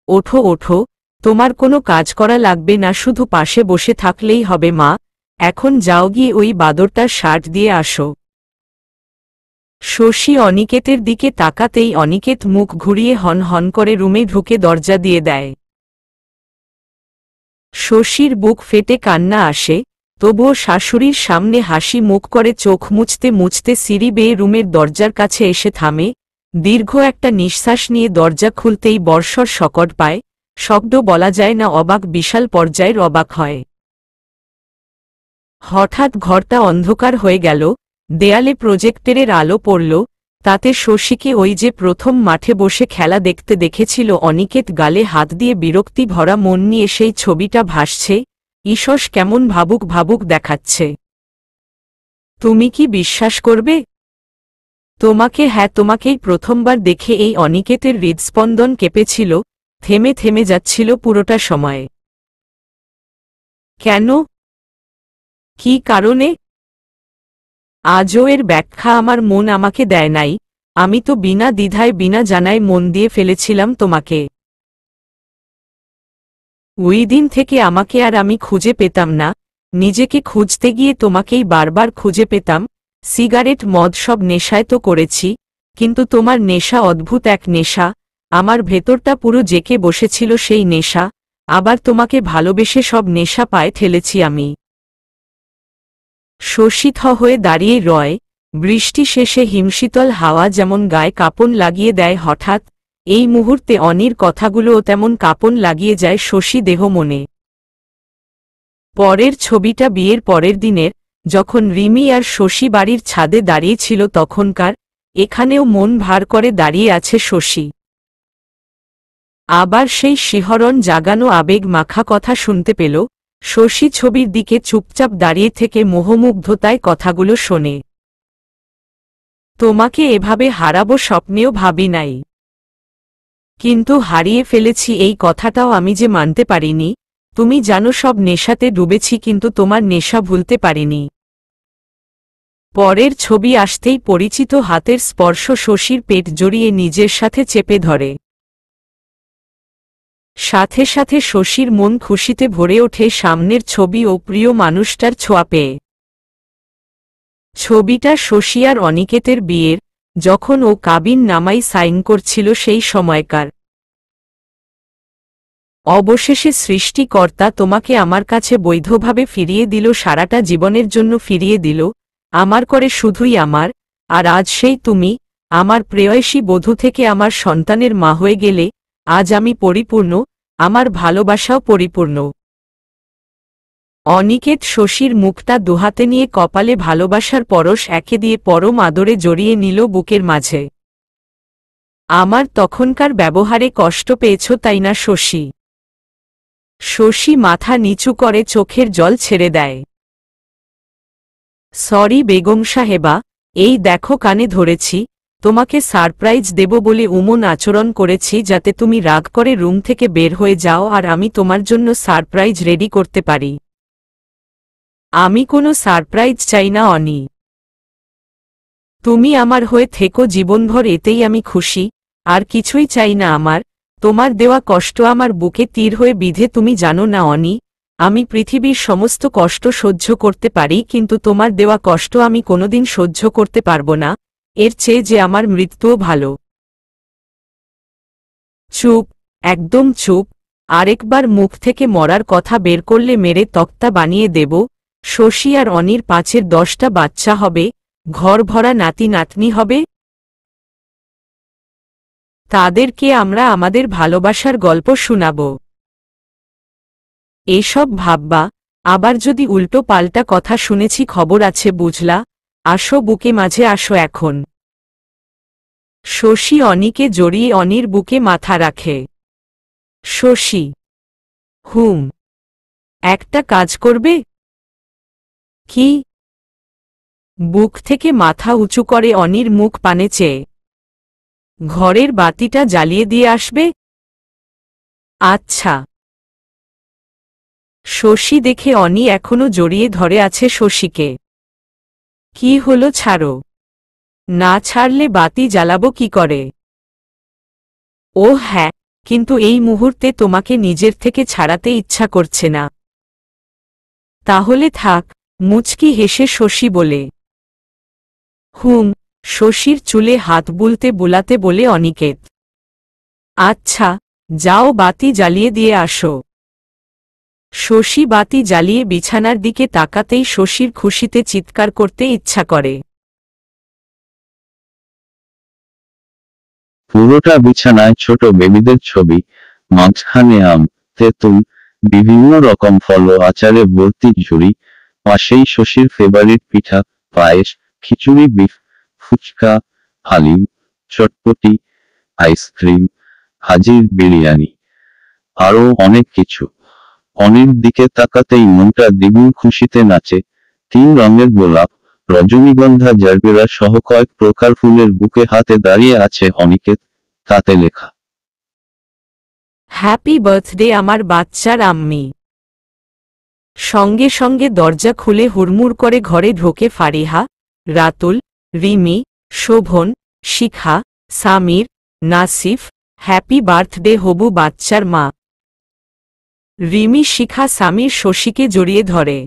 ওঠো ওঠো, তোমার কোনো কাজ করা লাগবে না, শুধু পাশে বসে থাকলেই হবে মা। এখন যাও গিয়ে ওই বাদরটার শার্ট দিয়ে আসো। শশী অনিকেতের দিকে তাকাতেই অনিকেত মুখ ঘুরিয়ে হন হন করে রুমে ঢুকে দরজা দিয়ে দেয়। শশীর বুক ফেটে কান্না আসে, তবুও শাশুড়ির সামনে হাসি মুখ করে চোখ মুছতে মুছতে সিঁড়ি বেয়ে রুমের দরজার কাছে এসে থামে। দীর্ঘ একটা নিঃশ্বাস নিয়ে দরজা খুলতেই বর্ষর শকট পায়। শব্দ বলা যায় না, অবাক, বিশাল পর্যায়ের অবাক হয়। হঠাৎ ঘরটা অন্ধকার হয়ে গেল। দেয়ালে প্রজেক্টরের আলো পড়ল, তাতে শশীকে ওই যে প্রথম মাঠে বসে খেলা দেখতে দেখেছিল অনিকেত, গালে হাত দিয়ে বিরক্তি ভরা মন নিয়ে সেই ছবিটা ভাসছে। ঈষৎ কেমন ভাবুক ভাবুক দেখাচ্ছে। তুমি কি বিশ্বাস করবে? তোমাকে, হ্যাঁ তোমাকেই প্রথমবার দেখে এই অনিকেতের হৃদস্পন্দন কেঁপেছিল, থেমে থেমে যাচ্ছিল পুরোটা সময়। কেন? কি কারণে? আজও এর ব্যাখ্যা আমার মন আমাকে দেয় নাই। আমি তো বিনা দ্বিধায় বিনা জানায় মন দিয়ে ফেলেছিলাম তোমাকে। ওই দিন থেকে আমাকে আর আমি খুঁজে পেতাম না, নিজেকে খুঁজতে গিয়ে তোমাকেই বারবার খুঁজে পেতাম। সিগারেট মদ সব নেশায় তো করেছি, কিন্তু তোমার নেশা অদ্ভুত এক নেশা। আমার ভেতরটা পুরো জেকে বসেছিল সেই নেশা। আবার তোমাকে ভালোবেসে সব নেশা পায়ে ঠেলেছি আমি। শশী থ হয়ে দাঁড়িয়ে রয়। বৃষ্টি শেষে হিমশীতল হাওয়া যেমন গায়ে কাঁপন লাগিয়ে দেয় হঠাৎ, এই মুহূর্তে অনির কথাগুলোও তেমন কাঁপন লাগিয়ে যায় শশী দেহ মনে। পরের ছবিটা বিয়ের পরের দিনের, যখন রিমি আর শশী বাড়ির ছাদে দাঁড়িয়েছিল তখনকার। এখানেও মন ভার করে দাঁড়িয়ে আছে শশী। আবার সেই শিহরণ জাগানো আবেগ মাখা কথা শুনতে পেল। শশী ছবির দিকে চুপচাপ দাঁড়িয়ে থেকে মোহমুগ্ধতায় কথাগুলো শোনে। তোমাকে এভাবে হারাবো স্বপ্নেও ভাবি নাই, কিন্তু হারিয়ে ফেলেছি এই কথাটাও আমি যে মানতে পারিনি। তুমি জানো সব নেশাতে ডুবেছি, কিন্তু তোমার নেশা ভুলতে পারিনি। পরের ছবি আসতেই পরিচিত হাতের স্পর্শ শশীর পেট জড়িয়ে নিজের সাথে চেপে ধরে। সাথে সাথে শশীর মন খুশিতে ভরে ওঠে সামনের ছবি ও প্রিয় মানুষটার ছোঁয়া পেয়ে। ছবিটা শশী আর অনিকেতের বিয়ের, যখন ও কাবিন নামাই সাইন করছিল সেই সময়কার। অবশেষে সৃষ্টিকর্তা তোমাকে আমার কাছে বৈধভাবে ফিরিয়ে দিল, সারাটা জীবনের জন্য ফিরিয়ে দিল, আমার করে শুধুই আমার। আর আজ সেই তুমি, আমার প্রেয়সী বধূ থেকে আমার সন্তানের মা হয়ে গেলে। আজ আমি পরিপূর্ণ, আমার ভালোবাসাও পরিপূর্ণ। অনিকেত শশীর মুখটা দুহাতে নিয়ে কপালে ভালোবাসার পরশ একে দিয়ে পরম আদরে জড়িয়ে নিল বুকের মাঝে। আমার তখনকার ব্যবহারে কষ্ট পেয়েছ তাই না শশী? শশী মাথা নিচু করে চোখের জল ছেড়ে দেয়। সরি বেগম সাহেবা, এই দেখো কানে ধরেছি। তোমাকে সারপ্রাইজ দেব বলে উমন আচরণ করেছি যাতে তুমি রাগ করে রুম থেকে বের হয়ে যাও আর আমি তোমার জন্য সারপ্রাইজ রেডি করতে পারি। আমি কোনো সারপ্রাইজ চাই না অনি। তুমি আমার হয়ে থেকো জীবনভর, এতেই আমি খুশি। আর কিছুই চাই না আমার। তোমার দেওয়া কষ্ট আমার বুকে তীর হয়ে বিঁধে, তুমি জানো না অনি, আমি পৃথিবীর সমস্ত কষ্ট সহ্য করতে পারি, কিন্তু তোমার দেওয়া কষ্ট আমি কোনোদিন সহ্য করতে পারবো না। এর চেয়ে যে আমার মৃত্যুও ভালো। চুপ, একদম চুপ। আরেকবার মুখ থেকে মরার কথা বের করলে মেরে তক্তা বানিয়ে দেব। শশী আর অনির ৫-এর ১০টা বাচ্চা হবে, ঘর ভরা নাতি নাতনি হবে। তাদেরকে আমরা আমাদের ভালোবাসার গল্প শোনাব। এসব ভাববা, আবার যদি উল্টো পাল্টা কথা শুনেছি খবর আছে বুঝলা। আসো বুকে মাঝে আসো এখন। শশী অনিকে জড়িয়ে অনির বুকে মাথা রাখে। শশী: হুম। একটা কাজ করবে? কি? বুক থেকে মাথা উঁচু করে অনির মুখ পানে চেয়ে। ঘরের বাতিটা জ্বালিয়ে দিয়ে আসবে? আচ্ছা। শশী দেখে অনি এখনো জড়িয়ে ধরে আছে শশীকে। কি হলো, ছাড়ো। না ছাড়লে বাতি জ্বালাবো কি করে? ও হ্যাঁ, কিন্তু এই মুহূর্তে তোমাকে নিজের থেকে ছাড়াতে ইচ্ছা করছে না। তাহলে থাক, মুচকি হেসে শশী বলে। হুম। শশীর চুলে হাত বুলাতে বলে অনিকেত। আচ্ছা, যাও বাতি জ্বালিয়ে দিয়ে আসো। শশী বাতি জ্বালিয়ে বিছানার দিকে তাকাতেই শশীর খুশিতে চিৎকার করতে ইচ্ছা করে। পুরোটা বিছানায় ছোট বেবিদের ছবি, মাঝখানে আম, তেঁতুল, বিভিন্ন রকম ফল ও আচারে ভর্তি ঝুড়ি, পাশেই শশীর ফেভারিট পিঠা, পায়েস, খিচুড়ি, বিফ, ফুচকা, হালিম, চটপটি, আইসক্রিম, হাজির বিরিয়ানি, আরও অনেক কিছু। অনির দিকে তাকাতেই মনটা দ্বিগুণ খুশিতে নাচে। 3 রঙের গোলাপ, রজনীগন্ধা, জারবেরা সহ কয়েক প্রকার ফুলের বুকে হাতে দাঁড়িয়ে আছে অনিকেত, তাতে লেখা হ্যাপি বার্থডে আমার বাচ্চার আম্মি। সঙ্গে সঙ্গে দরজা খুলে হুড়মুড় করে ঘরে ঢোকে ফারিহা, রাতুল, রিমি, শোভন, শিখা, সামির, নাসিফ। হ্যাপি বার্থডে হবু বাচ্চার মা। রিমি, শিখা, সামির শশীকে জড়িয়ে ধরে।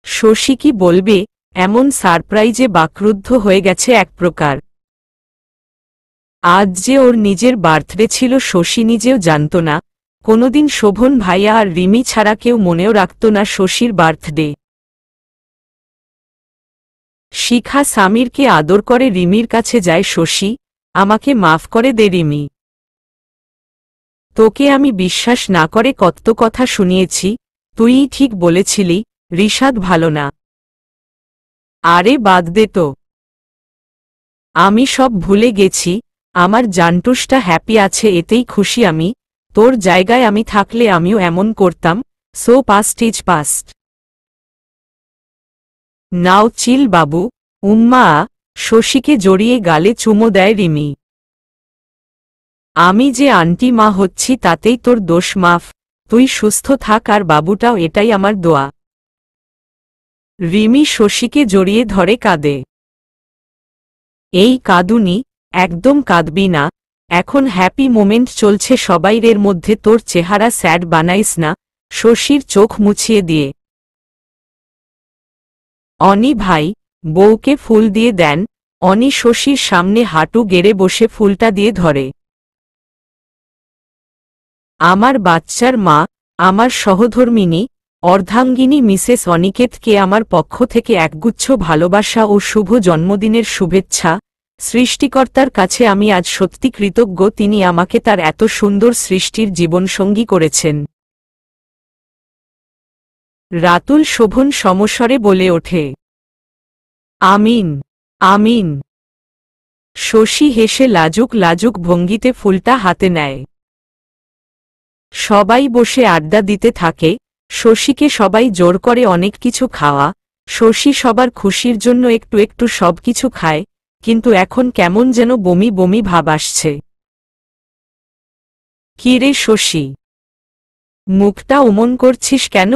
শশী কি বলবে, এমন সারপ্রাইজে বাকরুদ্ধ হয়ে গেছে এক প্রকার। আজ যে ওর নিজের বার্থডে ছিল শশী নিজেও জানত না। কোনোদিন শোভন ভাইয়া আর রিমি ছাড়া কেউ মনেও রাখত না শশীর বার্থডে। শিখা সামিরকে আদর করে রিমির কাছে যায় শশী, আমাকে মাফ করে দে রিমি। তোকে আমি বিশ্বাস না করে কত কথা শুনিয়েছি, তুইই ঠিক বলেছিলি, রিশাদ ভালো না। আরে বাদ দে তো, আমি সব ভুলে গেছি। আমার জান্টুসটা হ্যাপি আছে এতেই খুশি আমি। তোর জায়গায় আমি থাকলে আমিও এমন করতাম। So past is past. Now chill বাবু, উম্মা। শশীকে জড়িয়ে গালে চুমো দেয় রিমি। আমি যে আন্টি মা হচ্ছি তাতেই তোর দোষ মাফ। তুই সুস্থ থাক আর বাবুটাও, এটাই আমার দোয়া। রিমি শশীকে জড়িয়ে ধরে কাঁদে। এই কাঁদুনি, একদম কাঁদবি না। এখন হ্যাপি মোমেন্ট চলছে সবাইরের মধ্যে, তোর চেহারা স্যাড বানাইস না। শশীর চোখ মুছিয়ে দিয়ে অনি ভাই, বউকে ফুল দিয়ে দেন। অনি শশীর সামনে হাঁটু গেড়ে বসে ফুলটা দিয়ে ধরে। আমার বাচ্চার মা, আমার সহধর্মিনী, অর্ধাঙ্গিনী মিসেস অনিকেতকে আমার পক্ষ থেকে একগুচ্ছ ভালোবাসা ও শুভ জন্মদিনের শুভেচ্ছা। সৃষ্টিকর্তার কাছে আমি আজ সত্যি কৃতজ্ঞ, তিনি আমাকে তার এত সুন্দর সৃষ্টির জীবনসঙ্গী করেছেন। রাতুল শোভন সমস্বরে বলে ওঠে, আমিন, আমিন। শশী হেসে লাজুক লাজুক ভঙ্গিতে ফুলটা হাতে নেয়। সবাই বসে আড্ডা দিতে থাকে। শশীকে সবাই জোর করে অনেক কিছু খাওয়া। শশী সবার খুশির জন্য একটু একটু সব কিছু খায়, কিন্তু এখন কেমন যেন বমি বমি ভাব আসছে। কি রে শশী, মুখটা অমন করছিস কেন?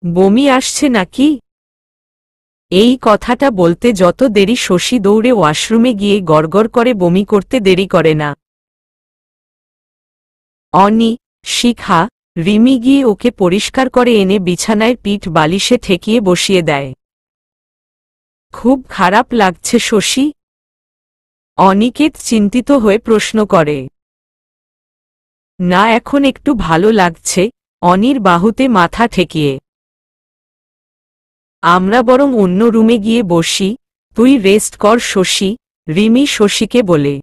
বমি আসছে নাকি? এই কথাটা বলতে যত দেরি শশী দৌড়ে ওয়াশরুমে গিয়ে গড়গড় করে বমি করতে দেরি করে না। অনি, শিখা, রিমি গিয়ে ওকে পরিষ্কার করে এনে বিছানায় পিঠ বালিশে ঠেকিয়ে বসিয়ে দেয়। খুব খারাপ লাগছে শশী? অনিকেত চিন্তিত হয়ে প্রশ্ন করে। না, এখন একটু ভালো লাগছে। অনির বাহুতে মাথা ঠেকিয়ে। আমরা বরং অন্য রুমে গিয়ে বসি, তুই রেস্ট কর শশী, রিমি শশীকে বলে।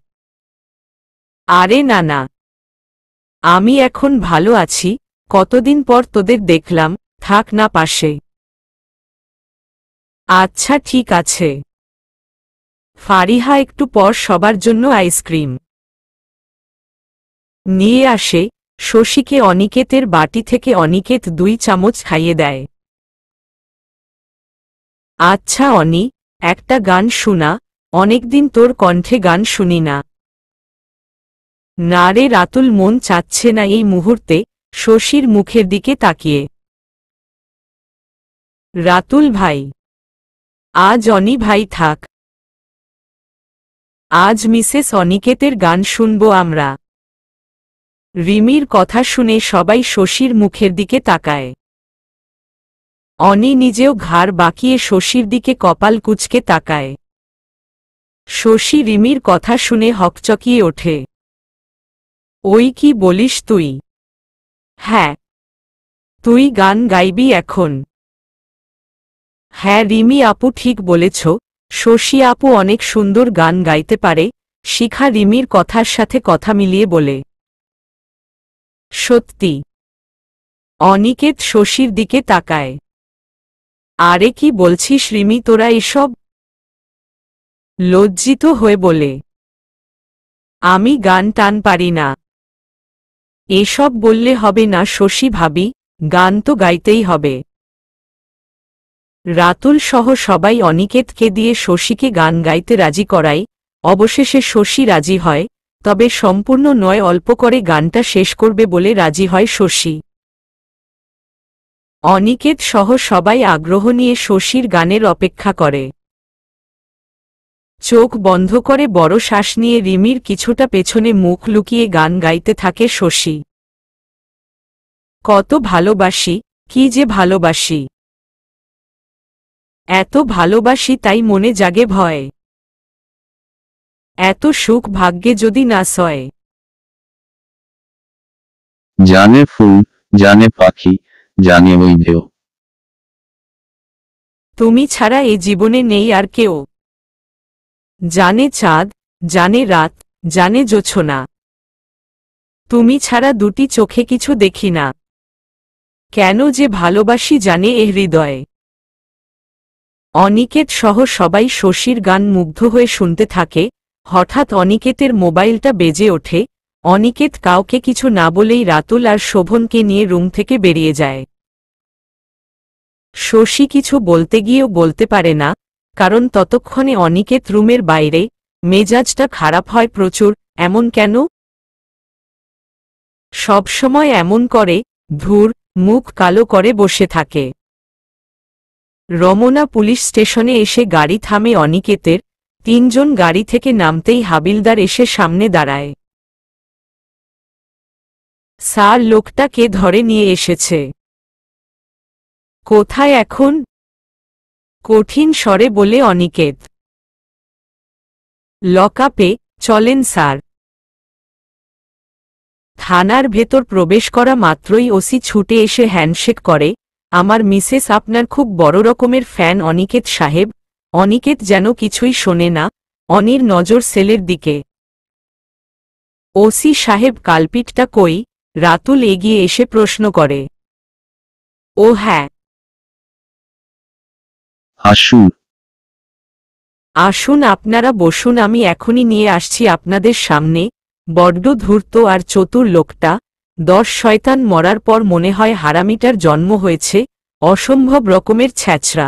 আরে না না, আমি এখন ভালো আছি। কতদিন পর তোদের দেখলাম, থাক না পাশে। আচ্ছা ঠিক আছে। ফারিহা একটু পর সবার জন্য আইসক্রিম নিয়ে আসে। শশীকে অনিকেতের বাটি থেকে অনিকেত 2 চামচ খাইয়ে দেয়। আচ্ছা অনি, একটা গান শোনা, অনেকদিন তোর কণ্ঠে গান শুনি না। না রে রাতুল, মন চাচ্ছে না এই মুহূর্তে। শশীর মুখের দিকে তাকিয়ে। রাতুল ভাই, আজ অনি ভাই থাক, আজ মিসেস অনিকেতের গান শুনব আমরা। রিমির কথা শুনে সবাই শশীর মুখের দিকে তাকায়। অনি নিজেও ঘাড় বাঁকিয়ে শশীর দিকে কপাল কুঁচকে তাকায়। শশী রিমির কথা শুনে হকচকিয়ে ওঠে। ওই কি বলিস তুই? হ্যাঁ, তুই গান গাইবি এখন? হ্যাঁ রিমি আপু ঠিক বলেছ, শশী আপু অনেক সুন্দর গান গাইতে পারে। শিখা রিমির কথার সাথে কথা মিলিয়ে বলে। সত্যি? অনিকেত শশীর দিকে তাকায়। আরে কি বলছিস রিমি তোরা এসব? লজ্জিত হয়ে বলে। আমি গান টান পারি না। এসব বললে হবে না শশী ভাবি, গান তো গাইতেই হবে। রাতুল সহ সবাই অনিকেতকে দিয়ে শশীকে গান গাইতে রাজি করায়। অবশেষে শশী রাজি হয়, তবে সম্পূর্ণ নয়, অল্প করে গানটা শেষ করবে বলে রাজি হয় শশী। অনিকেত সহ সবাই আগ্রহ নিয়ে শশীর গানের অপেক্ষা করে। চোখ বন্ধ করে বড় শ্বাস নিয়ে রিমির কিছুটা পেছনে মুখ লুকিয়ে গান গাইতে থাকে শশী। কত ভালোবাসি, কি যে ভালোবাসি, এত ভালোবাসি তাই মনে জাগে ভয়, এত সুখ ভাগ্যে যদি না সয়। জানে ফুল, জানে পাখি, জানে ওই ঢেউ। তুমি ছাড়া এ জীবনে নেই আর কেউ। জানে চাঁদ, জানে রাত, জানে জোছনা, তুমি ছাড়া দুটি চোখে কিছু দেখি না। কেন যে ভালোবাসি জানে এ হৃদয়। অনিকেত সহ সবাই শশীর গান মুগ্ধ হয়ে শুনতে থাকে। হঠাৎ অনিকেতের মোবাইলটা বেজে ওঠে। অনিকেত কাউকে কিছু না বলেই রাতুল আর শোভনকে নিয়ে রুম থেকে বেরিয়ে যায়। শশী কিছু বলতে গিয়েও বলতে পারে না, কারণ ততক্ষণে অনিকেত রুমের বাইরে। মেজাজটা খারাপ হয় প্রচুর। এমন কেন? সবসময় এমন করে, ধুর, মুখ কালো করে বসে থাকে। রমনা পুলিশ স্টেশনে এসে গাড়ি থামে অনিকেতের। 3 জন গাড়ি থেকে নামতেই হাবিলদার এসে সামনে দাঁড়ায়। স্যার, লোকটা কে ধরে নিয়ে এসেছে? কোথায় এখন? কঠিন স্বরে বলে অনিকেত। লকআপে। চলেন স্যার। থানার ভেতর প্রবেশ করা মাত্রই ওসি ছুটে এসে হ্যান্ডশেক করে। আমার মিসেস আপনার খুব বড় রকমের ফ্যান অনিকেত সাহেব। অনিকেত যেন কিছুই শোনে না, অনির নজর সেলের দিকে। ওসি সাহেব, কালপিটটা কই? রাতুল এগিয়ে এসে প্রশ্ন করে। ও হ্যাঁ, আসুন। আসুন আপনারা বসুন, আমি এখনই নিয়ে আসছি আপনাদের সামনে। বড্ড ধূর্ত আর চতুর লোকটা। 10 শয়তান মরার পর মনে হয় হারামিটার জন্ম হয়েছে। অসম্ভব রকমের ছ্যাঁচড়া।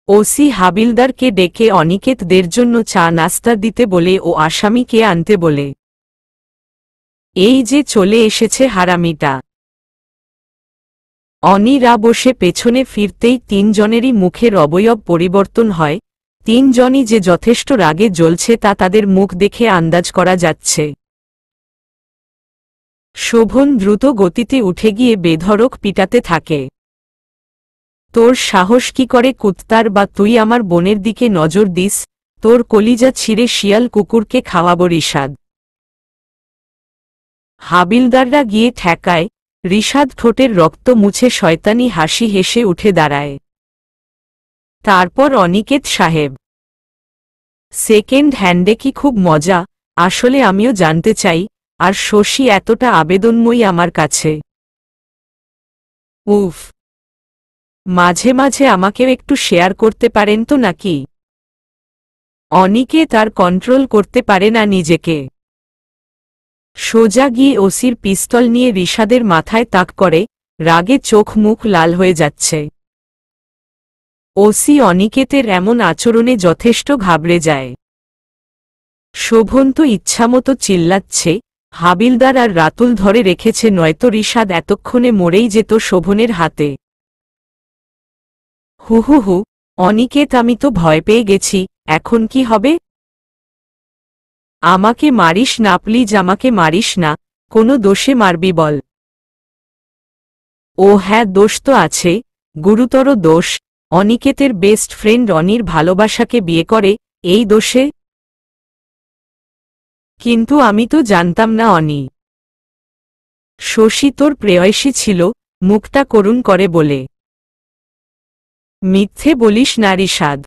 ওসি হাবিলদারকে ডেকে অনিকেতদের জন্য চা নাস্তা দিতে বলে ও আসামিকে আনতে বলে। এই যে চলে এসেছে হারামিটা। অনিরা বসে পেছনে ফিরতেই 3 জনেরই মুখের অবয়ব পরিবর্তন হয়। 3 জনই যে যথেষ্ট রাগে জ্বলছে তা তাদের মুখ দেখে আন্দাজ করা যাচ্ছে। শোভন দ্রুত গতিতে উঠে গিয়ে বেধড়ক পিটাতে থাকে। তোর সাহস কি করে কুত্তার বা তুই আমার বোনের দিকে নজর দিস? তোর কলিজা ছিঁড়ে শিয়াল কুকুরকে খাওয়াব রিশাদ। হাবিলদাররা গিয়ে ঠেকায়। রিশাদ ঠোঁটের রক্ত মুছে শয়তানি হাসি হেসে উঠে দাঁড়ায়। তারপর অনিকেত সাহেব। সেকেন্ড হ্যান্ডে কি খুব মজা? আসলে আমিও জানতে চাই। আর শশী এতটা আবেদনময়ী আমার কাছে। উফ, মাঝে মাঝে আমাকেও একটু শেয়ার করতে পারেন তো নাকি? অনিকেত আর কন্ট্রোল করতে পারে না নিজেকে। সোজা গিয়ে ওসির পিস্তল নিয়ে রিশাদের মাথায় তাক করে, রাগে চোখ মুখ লাল হয়ে যাচ্ছে। ওসি অনিকেতের এমন আচরণে যথেষ্ট ঘাবড়ে যায়। শোভন তো ইচ্ছামতো চিল্লাচ্ছে, হাবিলদার আর রাতুল ধরে রেখেছে, নয়তো রিশাদ এতক্ষণে মরেই যেত শোভনের হাতে। হু হু হু, অনিকেত আমি তো ভয় পেয়ে গেছি, এখন কি হবে? আমাকে মারিস না প্লিজ, আমাকে মারিস না, কোনো দোষে মারবি বল। ও হ্যাঁ, দোষ তো আছে, গুরুতর দোষ। অনিকেতের বেস্ট ফ্রেন্ড অনির ভালোবাসাকে বিয়ে করে, এই দোষে? কিন্তু আমি তো জানতাম না অনি। শশী তোর প্রেয়সী ছিল, মুখটা করুণ করে বলে। মিথ্যে বলিস না রিশাদ,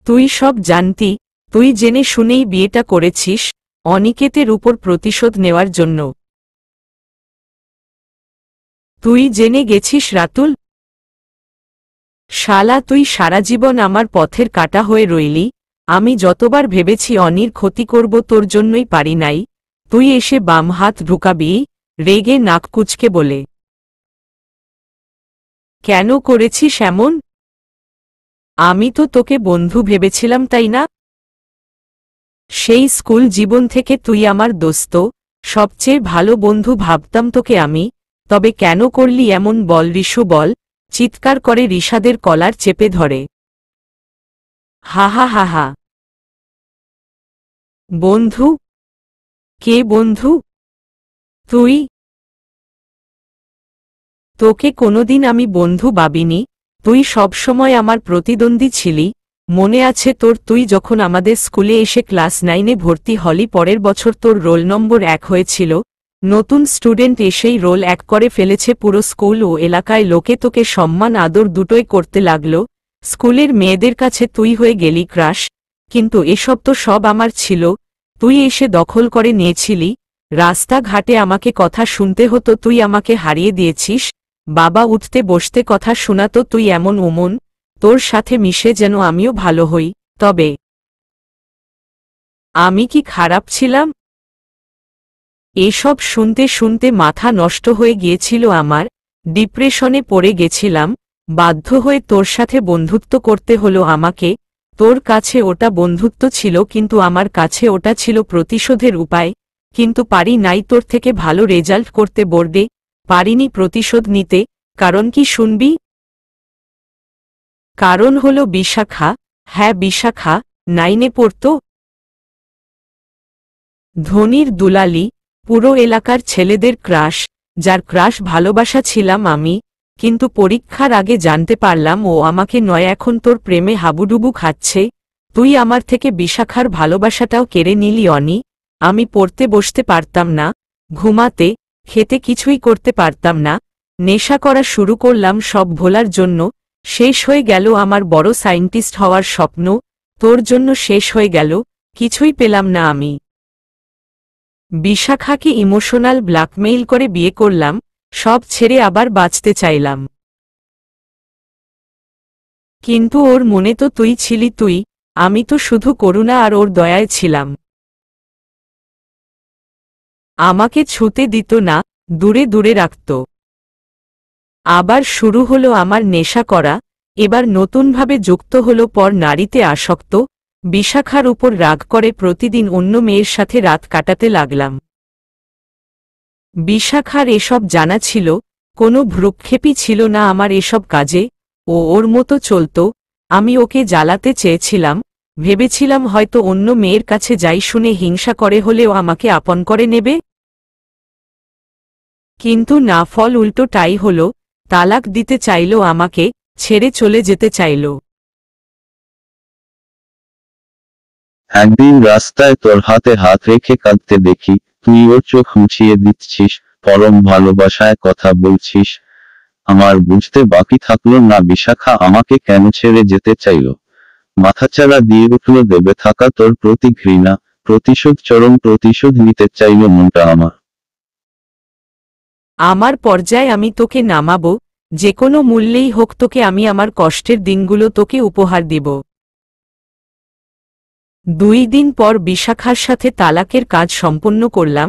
তুই সব জানতি, তুই জেনে শুনেই বিয়েটা করেছিস, অনিকেতের উপর প্রতিশোধ নেওয়ার জন্য। তুই জেনে গেছিস রাতুল? শালা তুই সারা জীবন আমার পথের কাঁটা হয়ে রইলি। আমি যতবার ভেবেছি অনির ক্ষতি করব, তোর জন্যই পারি নাই, তুই এসে বাম হাত ঢুকাবি, রেগে নাক কুচকে বলে। কেন করেছিস এমন? আমি তো তোকে বন্ধু ভেবেছিলাম, তাই না? সেই স্কুল জীবন থেকে তুই আমার দোস্ত, সবচেয়ে ভালো বন্ধু ভাবতাম তোকে আমি। তবে কেন করলি এমন বল রিশু বল, চিৎকার করে রিশাদের কলার চেপে ধরে। হা হা হা হা। বন্ধু? কে বন্ধু? তুই? তোকে কোনোদিন আমি বন্ধু ভাবিনি, তুই সবসময় আমার প্রতিদ্বন্দ্বী ছিলি। মনে আছে তোর, তুই যখন আমাদের স্কুলে এসে ক্লাস 9-এ ভর্তি হলি, পরের বছর তোর রোল নম্বর 1 হয়েছিল। নতুন স্টুডেন্ট এসেই রোল 1 করে ফেলেছে, পুরো স্কুল ও এলাকায় লোকে তোকে সম্মান আদর দুটোই করতে লাগল। স্কুলের মেয়েদের কাছে তুই হয়ে গেলি ক্রাশ। কিন্তু এসব তো সব আমার ছিল, তুই এসে দখল করে নিয়েছিলি। রাস্তাঘাটে আমাকে কথা শুনতে হতো, তুই আমাকে হারিয়ে দিয়েছিস। বাবা উঠতে বসতে কথা শোনাতো, তুই এমন ওমন, তোর সাথে মিশে যেন আমিও ভালো হই। তবে আমি কি খারাপ ছিলাম? এসব শুনতে শুনতে মাথা নষ্ট হয়ে গিয়েছিল আমার, ডিপ্রেশনে পড়ে গেছিলাম। বাধ্য হয়ে তোর সাথে বন্ধুত্ব করতে হলো আমাকে। তোর কাছে ওটা বন্ধুত্ব ছিল, কিন্তু আমার কাছে ওটা ছিল প্রতিশোধের উপায়। কিন্তু পারি নাই তোর থেকে ভালো রেজাল্ট করতে বোর্ডে, পারিনি প্রতিশোধ নিতে। কারণ কি শুনবি? কারণ হলো বিশাখা। হ্যাঁ বিশাখা, 9-এ পড়ত। ধনির দুলালি, পুরো এলাকার ছেলেদের ক্রাশ, যার ক্রাশ ভালোবাসা ছিলাম আমি। কিন্তু পরীক্ষার আগে জানতে পারলাম ও আমাকে নয়, এখন তোর প্রেমে হাবুডুবু খাচ্ছে। তুই আমার থেকে বিশাখার ভালোবাসাটাও কেড়ে নিলি অনি। আমি পড়তে বসতে পারতাম না, ঘুমাতে, খেতে কিছুই করতে পারতাম না। নেশা করা শুরু করলাম সব ভোলার জন্য। শেষ হয়ে গেল আমার বড় সায়েন্টিস্ট হওয়ার স্বপ্ন, তোর জন্য শেষ হয়ে গেল, কিছুই পেলাম না আমি। বিশাখাকে ইমোশনাল ব্ল্যাকমেইল করে বিয়ে করলাম, সব ছেড়ে আবার বাঁচতে চাইলাম। কিন্তু ওর মনে তো তুই ছিলি, তুই। আমি তো শুধু করুণা আর ওর দয়ায় ছিলাম। আমাকে ছুতে দিত না, দূরে দূরে রাখত। আবার শুরু হলো আমার নেশা করা, এবার নতুনভাবে যুক্ত হলো পর নারীতে আসক্ত। বিশাখার উপর রাগ করে প্রতিদিন অন্য মেয়ের সাথে রাত কাটাতে লাগলাম। বিশাখার এসব জানা ছিল, কোনো ভ্রুক্ষেপই ছিল না আমার এসব কাজে। ও ওর মতো চলত, আমি ওকে জ্বালাতে চেয়েছিলাম। ভেবেছিলাম হয়তো অন্য মেয়ের কাছে যাই শুনে হিংসা করে হলেও আমাকে আপন করে নেবে। কিন্তু না, ফল উল্টোটাই হল। তালাক দিতে চাইল আমাকে, ছেড়ে চলে যেতে চাইল। একদিন রাস্তায় তোর হাতে হাত রেখে কাঁদতে দেখি, তুই ওর চোখ মুছিয়ে দিচ্ছিস, পরম ভালোবাসায় কথা বলছিস। আমার বুঝতে বাকি থাকলো না বিশাখা আমাকে কেন ছেড়ে যেতে চাইল। মাথাচাড়া দিয়ে উঠল দেবে থাকা তোর প্রতি ঘৃণা, প্রতিশোধ, চরম প্রতিশোধ নিতে চাইল মনটা আমার। আমার পর্যায়ে আমি তোকে নামাবো, যে কোনো মূল্যেই হোক তোকে আমি আমার কষ্টের দিনগুলো তোকে উপহার দিব। 2 দিন পর বিশাখার সাথে তালাকের কাজ সম্পন্ন করলাম।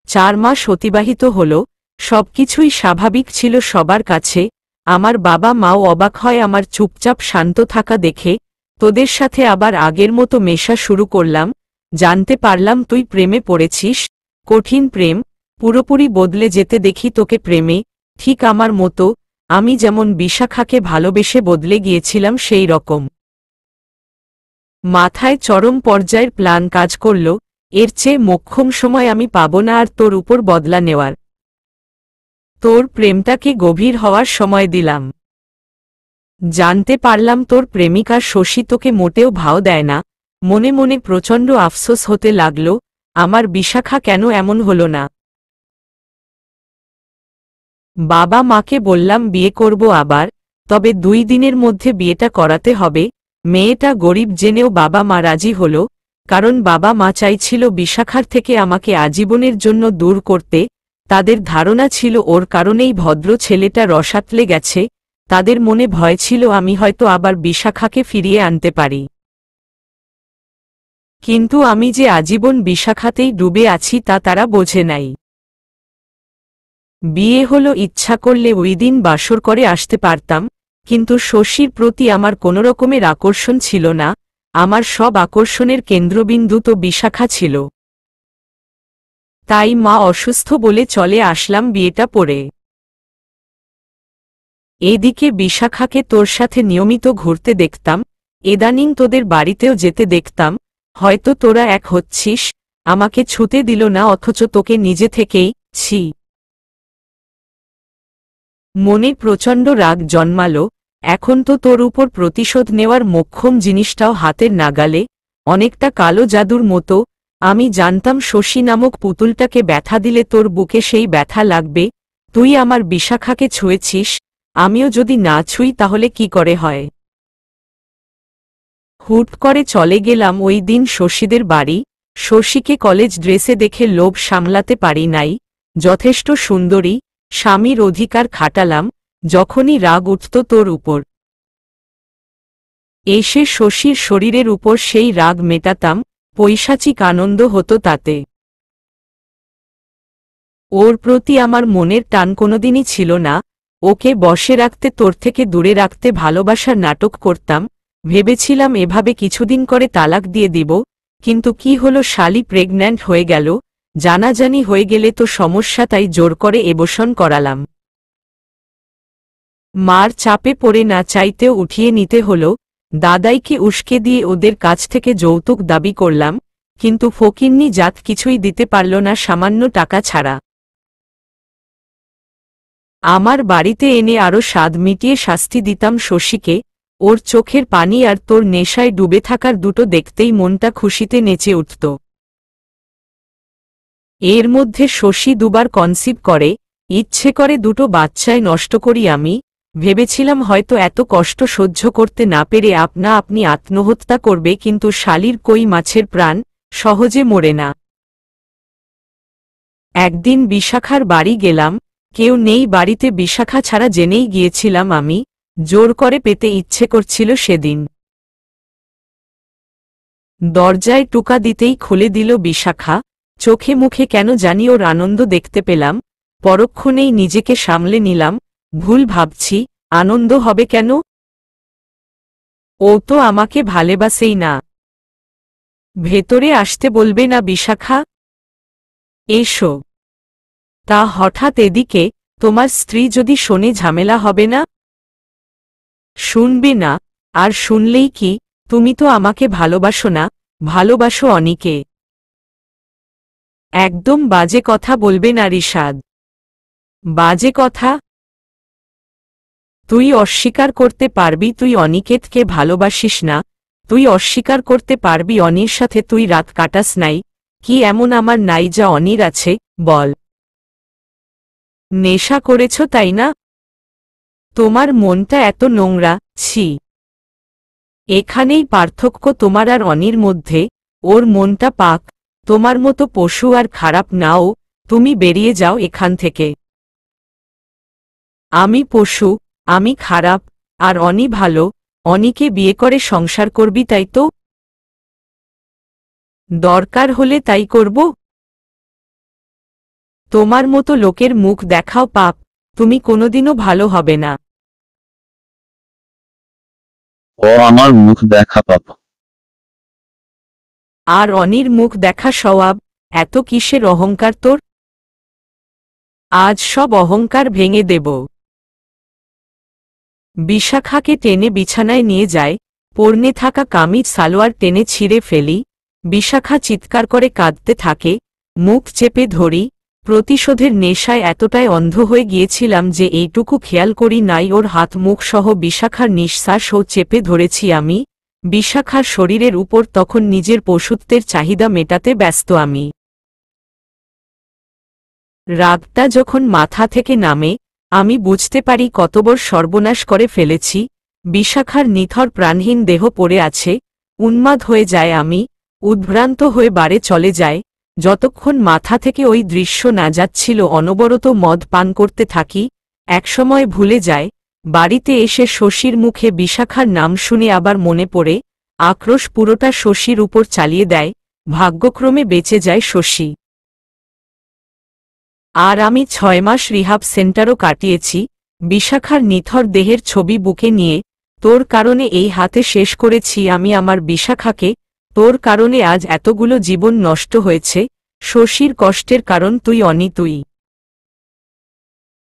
4 মাস অতিবাহিত হল, সবকিছুই স্বাভাবিক ছিল সবার কাছে। আমার বাবা মাও অবাক হয় আমার চুপচাপ শান্ত থাকা দেখে। তোদের সাথে আবার আগের মতো মেশা শুরু করলাম। জানতে পারলাম তুই প্রেমে পড়েছিস। কঠিন প্রেম, পুরোপুরি বদলে যেতে দেখি তোকে প্রেমে, ঠিক আমার মতো। আমি যেমন বিশাখাকে ভালোবেসে বদলে গিয়েছিলাম সেই রকম। মাথায় চরম পর্যায়ের প্ল্যান কাজ করল। এর চেয়ে মোক্ষম সময় আমি পাব না আর তোর উপর বদলা নেওয়ার। তোর প্রেমটাকে গভীর হওয়ার সময় দিলাম। জানতে পারলাম তোর প্রেমিকা শশী তোকে মোটেও ভাও দেয় না। মনে মনে প্রচণ্ড আফসোস হতে লাগল, আমার বিশাখা কেন এমন হল না। বাবা মাকে বললাম বিয়ে করব আবার, তবে 2 দিনের মধ্যে বিয়েটা করাতে হবে। মেয়েটা গরিব জেনেও বাবা মা রাজি হল, কারণ বাবা মা চাইছিল বিশাখার থেকে আমাকে আজীবনের জন্য দূর করতে। তাদের ধারণা ছিল ওর কারণেই ভদ্র ছেলেটা রসাতলে গেছে। তাদের মনে ভয় ছিল আমি হয়তো আবার বিশাখাকে ফিরিয়ে আনতে পারি। কিন্তু আমি যে আজীবন বিশাখাতেই ডুবে আছি তা তারা বোঝে নাই। বিয়ে হলো, ইচ্ছা করলে ওই দিন বাসর করে আসতে পারতাম, কিন্তু শশীর প্রতি আমার কোনো রকমের আকর্ষণ ছিল না। আমার সব আকর্ষণের কেন্দ্রবিন্দু তো বিশাখা ছিল। তাই মা অসুস্থ বলে চলে আসলাম বিয়েটা পড়ে। এদিকে বিশাখাকে তোর সাথে নিয়মিত ঘুরতে দেখতাম, এদানিং তোদের বাড়িতেও যেতে দেখতাম। হয়তো তোরা এক হচ্ছিস, আমাকে ছুতে দিল না অথচ তোকে নিজে থেকেই, ছি। মনে প্রচণ্ড রাগ জন্মালো। এখন তো তোর উপর প্রতিশোধ নেওয়ার মোক্ষম জিনিসটাও হাতের নাগালে, অনেকটা কালো জাদুর মতো। আমি জানতাম শশী নামক পুতুলটাকে ব্যথা দিলে তোর বুকে সেই ব্যথা লাগবে। তুই আমার বিশাখাকে ছুঁয়েছিস, আমিও যদি না ছুঁই তাহলে কি করে হয়। হুট করে চলে গেলাম ওই দিন শশীদের বাড়ি। শশীকে কলেজ ড্রেসে দেখে লোভ সামলাতে পারি নাই। যথেষ্ট সুন্দরী, স্বামীর অধিকার খাটালাম। যখনই রাগ উঠত তোর উপর এসে শশীর শরীরের উপর সেই রাগ মেটাতাম, পৈশাচিক আনন্দ হতো তাতে। ওর প্রতি আমার মনের টান কোনোদিনই ছিল না। ওকে বশে রাখতে, তোর থেকে দূরে রাখতে ভালোবাসার নাটক করতাম। ভেবেছিলাম এভাবে কিছুদিন করে তালাক দিয়ে দিব, কিন্তু কি হলো, শালি প্রেগন্যান্ট হয়ে গেল। জানাজানি হয়ে গেলে তো সমস্যা, তাই জোর করে এবশন করালাম। মার চাপে পড়ে না চাইতেও উঠিয়ে নিতে হলো। দাদাইকে উস্কে দিয়ে ওদের কাছ থেকে যৌতুক দাবি করলাম, কিন্তু ফকিন্নি জাত কিছুই দিতে পারল না সামান্য টাকা ছাড়া। আমার বাড়িতে এনে আরও স্বাদ মিটিয়ে শাস্তি দিতাম শশীকে। ওর চোখের পানি আর তোর নেশায় ডুবে থাকার দুটো দেখতেই মনটা খুশিতে নেচে উঠত। এর মধ্যে শশী 2 বার কনসিভ করে, ইচ্ছে করে 2টো বাচ্চায় নষ্ট করি আমি। ভেবেছিলাম হয়তো এত কষ্ট সহ্য করতে না পেরে আপনা আপনি আত্মহত্যা করবে, কিন্তু শালির কই মাছের প্রাণ সহজে মরে না। একদিন বিশাখার বাড়ি গেলাম, কেউ নেই বাড়িতে, বিশাখা ছাড়া জেনেই গিয়েছিলাম আমি। জোর করে পেতে ইচ্ছে করছিল সেদিন। দরজায় টোকা দিতেই খুলে দিল বিশাখা। চোখে মুখে কেন জানি ওর আনন্দ দেখতে পেলাম। পরক্ষণেই নিজেকে সামলে নিলাম। ভুল ভাবছি, আনন্দ হবে কেন? ও তো আমাকে ভালোবাসেই না। ভেতরে আসতে বলবে না বিশাখা? এসো। তা হঠাৎ এদিকে? তোমার স্ত্রী যদি শোনে ঝামেলা হবে না? শুনবে না, আর শুনলেই কি? তুমি তো আমাকে ভালোবাসো না, ভালোবাসো অনিকে। একদম বাজে কথা বলবে না রিশাদ। বাজে কথা? তুই অস্বীকার করতে পারবি তুই অনিকেতকে ভালোবাসিস না? তুই অস্বীকার করতে পারবি অনির সাথে তুই রাত কাটাস নাই? কি এমন আমার নাই যা অনির আছে, বল। নেশা করেছ তাই না? তোমার মনটা এত নোংরা, ছি। এখানেই পার্থক্য তোমার আর অনির মধ্যে। ওর মনটা পাক, তোমার মতো পশু আর খারাপ নাও। তুমি বেরিয়ে যাও এখান থেকে। আমি পশু, আমি খারাপ, আর অনি ভালো। অনিকে বিয়ে করে সংসার করবি তাই তো? দরকার হলে তাই করব। তোমার মতো লোকের মুখ দেখাও পাপ, তুমি কোনোদিনও ভালো হবে না। ও আমার মুখ দেখা পাপ। আর অনির মুখ দেখা সওয়াব, এত কিসের অহংকার তোর? আজ সব অহংকার ভেঙে দেব। বিশাখাকে টেনে বিছানায় নিয়ে যায়, পরনে থাকা কামিজ সালোয়ার টেনে ছিঁড়ে ফেলি। বিশাখা চিৎকার করে কাঁদতে থাকে, মুখ চেপে ধরি। প্রতিশোধের নেশায় এতটাই অন্ধ হয়ে গিয়েছিলাম যে এইটুকু খেয়াল করি নাই ওর হাত মুখ সহ বিশাখার নিঃশ্বাসও চেপে ধরেছি আমি। বিশাখার শরীরের উপর তখন নিজের পশুত্বের চাহিদা মেটাতে ব্যস্ত আমি। রাগটা যখন মাথা থেকে নামে, আমি বুঝতে পারি কতবড় সর্বনাশ করে ফেলেছি। বিশাখার নিথর প্রাণহীন দেহ পড়ে আছে, উন্মাদ হয়ে যায় আমি, উদ্ভ্রান্ত হয়ে বাড়ি চলে যায়। যতক্ষণ মাথা থেকে ওই দৃশ্য না যাচ্ছিল অনবরত মদ পান করতে থাকি। একসময় ভুলে যায়। বাড়িতে এসে শশীর মুখে বিশাখার নাম শুনে আবার মনে পড়ে, আক্রোশ পুরোটা শশীর উপর চালিয়ে দেয়। ভাগ্যক্রমে বেঁচে যায় শশী। আর আমি 6 মাস রিহাব সেন্টারও কাটিয়েছি, বিশাখার নিথর দেহের ছবি বুকে নিয়ে। তোর কারণে এই হাতে শেষ করেছি আমি আমার বিশাখাকে, তোর কারণে আজ এতগুলো জীবন নষ্ট হয়েছে। শশীর কষ্টের কারণ তুই অনি, তুই।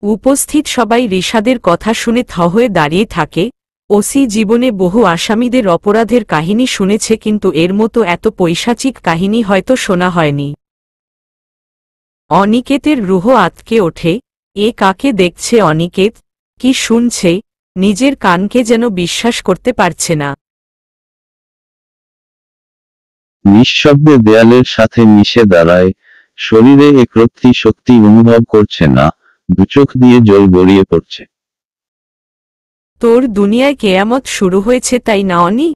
উপস্থিত সবাই রিশাদের কথা শুনে থ হয়ে দাঁড়িয়ে থাকে। ওসি জীবনে বহু আসামিদের অপরাধের কাহিনী শুনেছে, কিন্তু এর মতো এত পৈশাচিক কাহিনী হয়তো শোনা হয়নি। অনিকেতের রুহ আতকে ওঠে। এ কাকে দেখছে অনিকেত? কি শুনছে? নিজের কানকে যেন বিশ্বাস করতে পারছে না। নিঃশব্দে দেয়ালের সাথে মিশে দাঁড়ায়, শরীরে একরত্তি শক্তি অনুভব করছে না, দুচোখ দিয়ে জল গড়িয়ে পড়ছে। তোর দুনিয়ায় কেয়ামত শুরু হয়েছে তাই না অনি?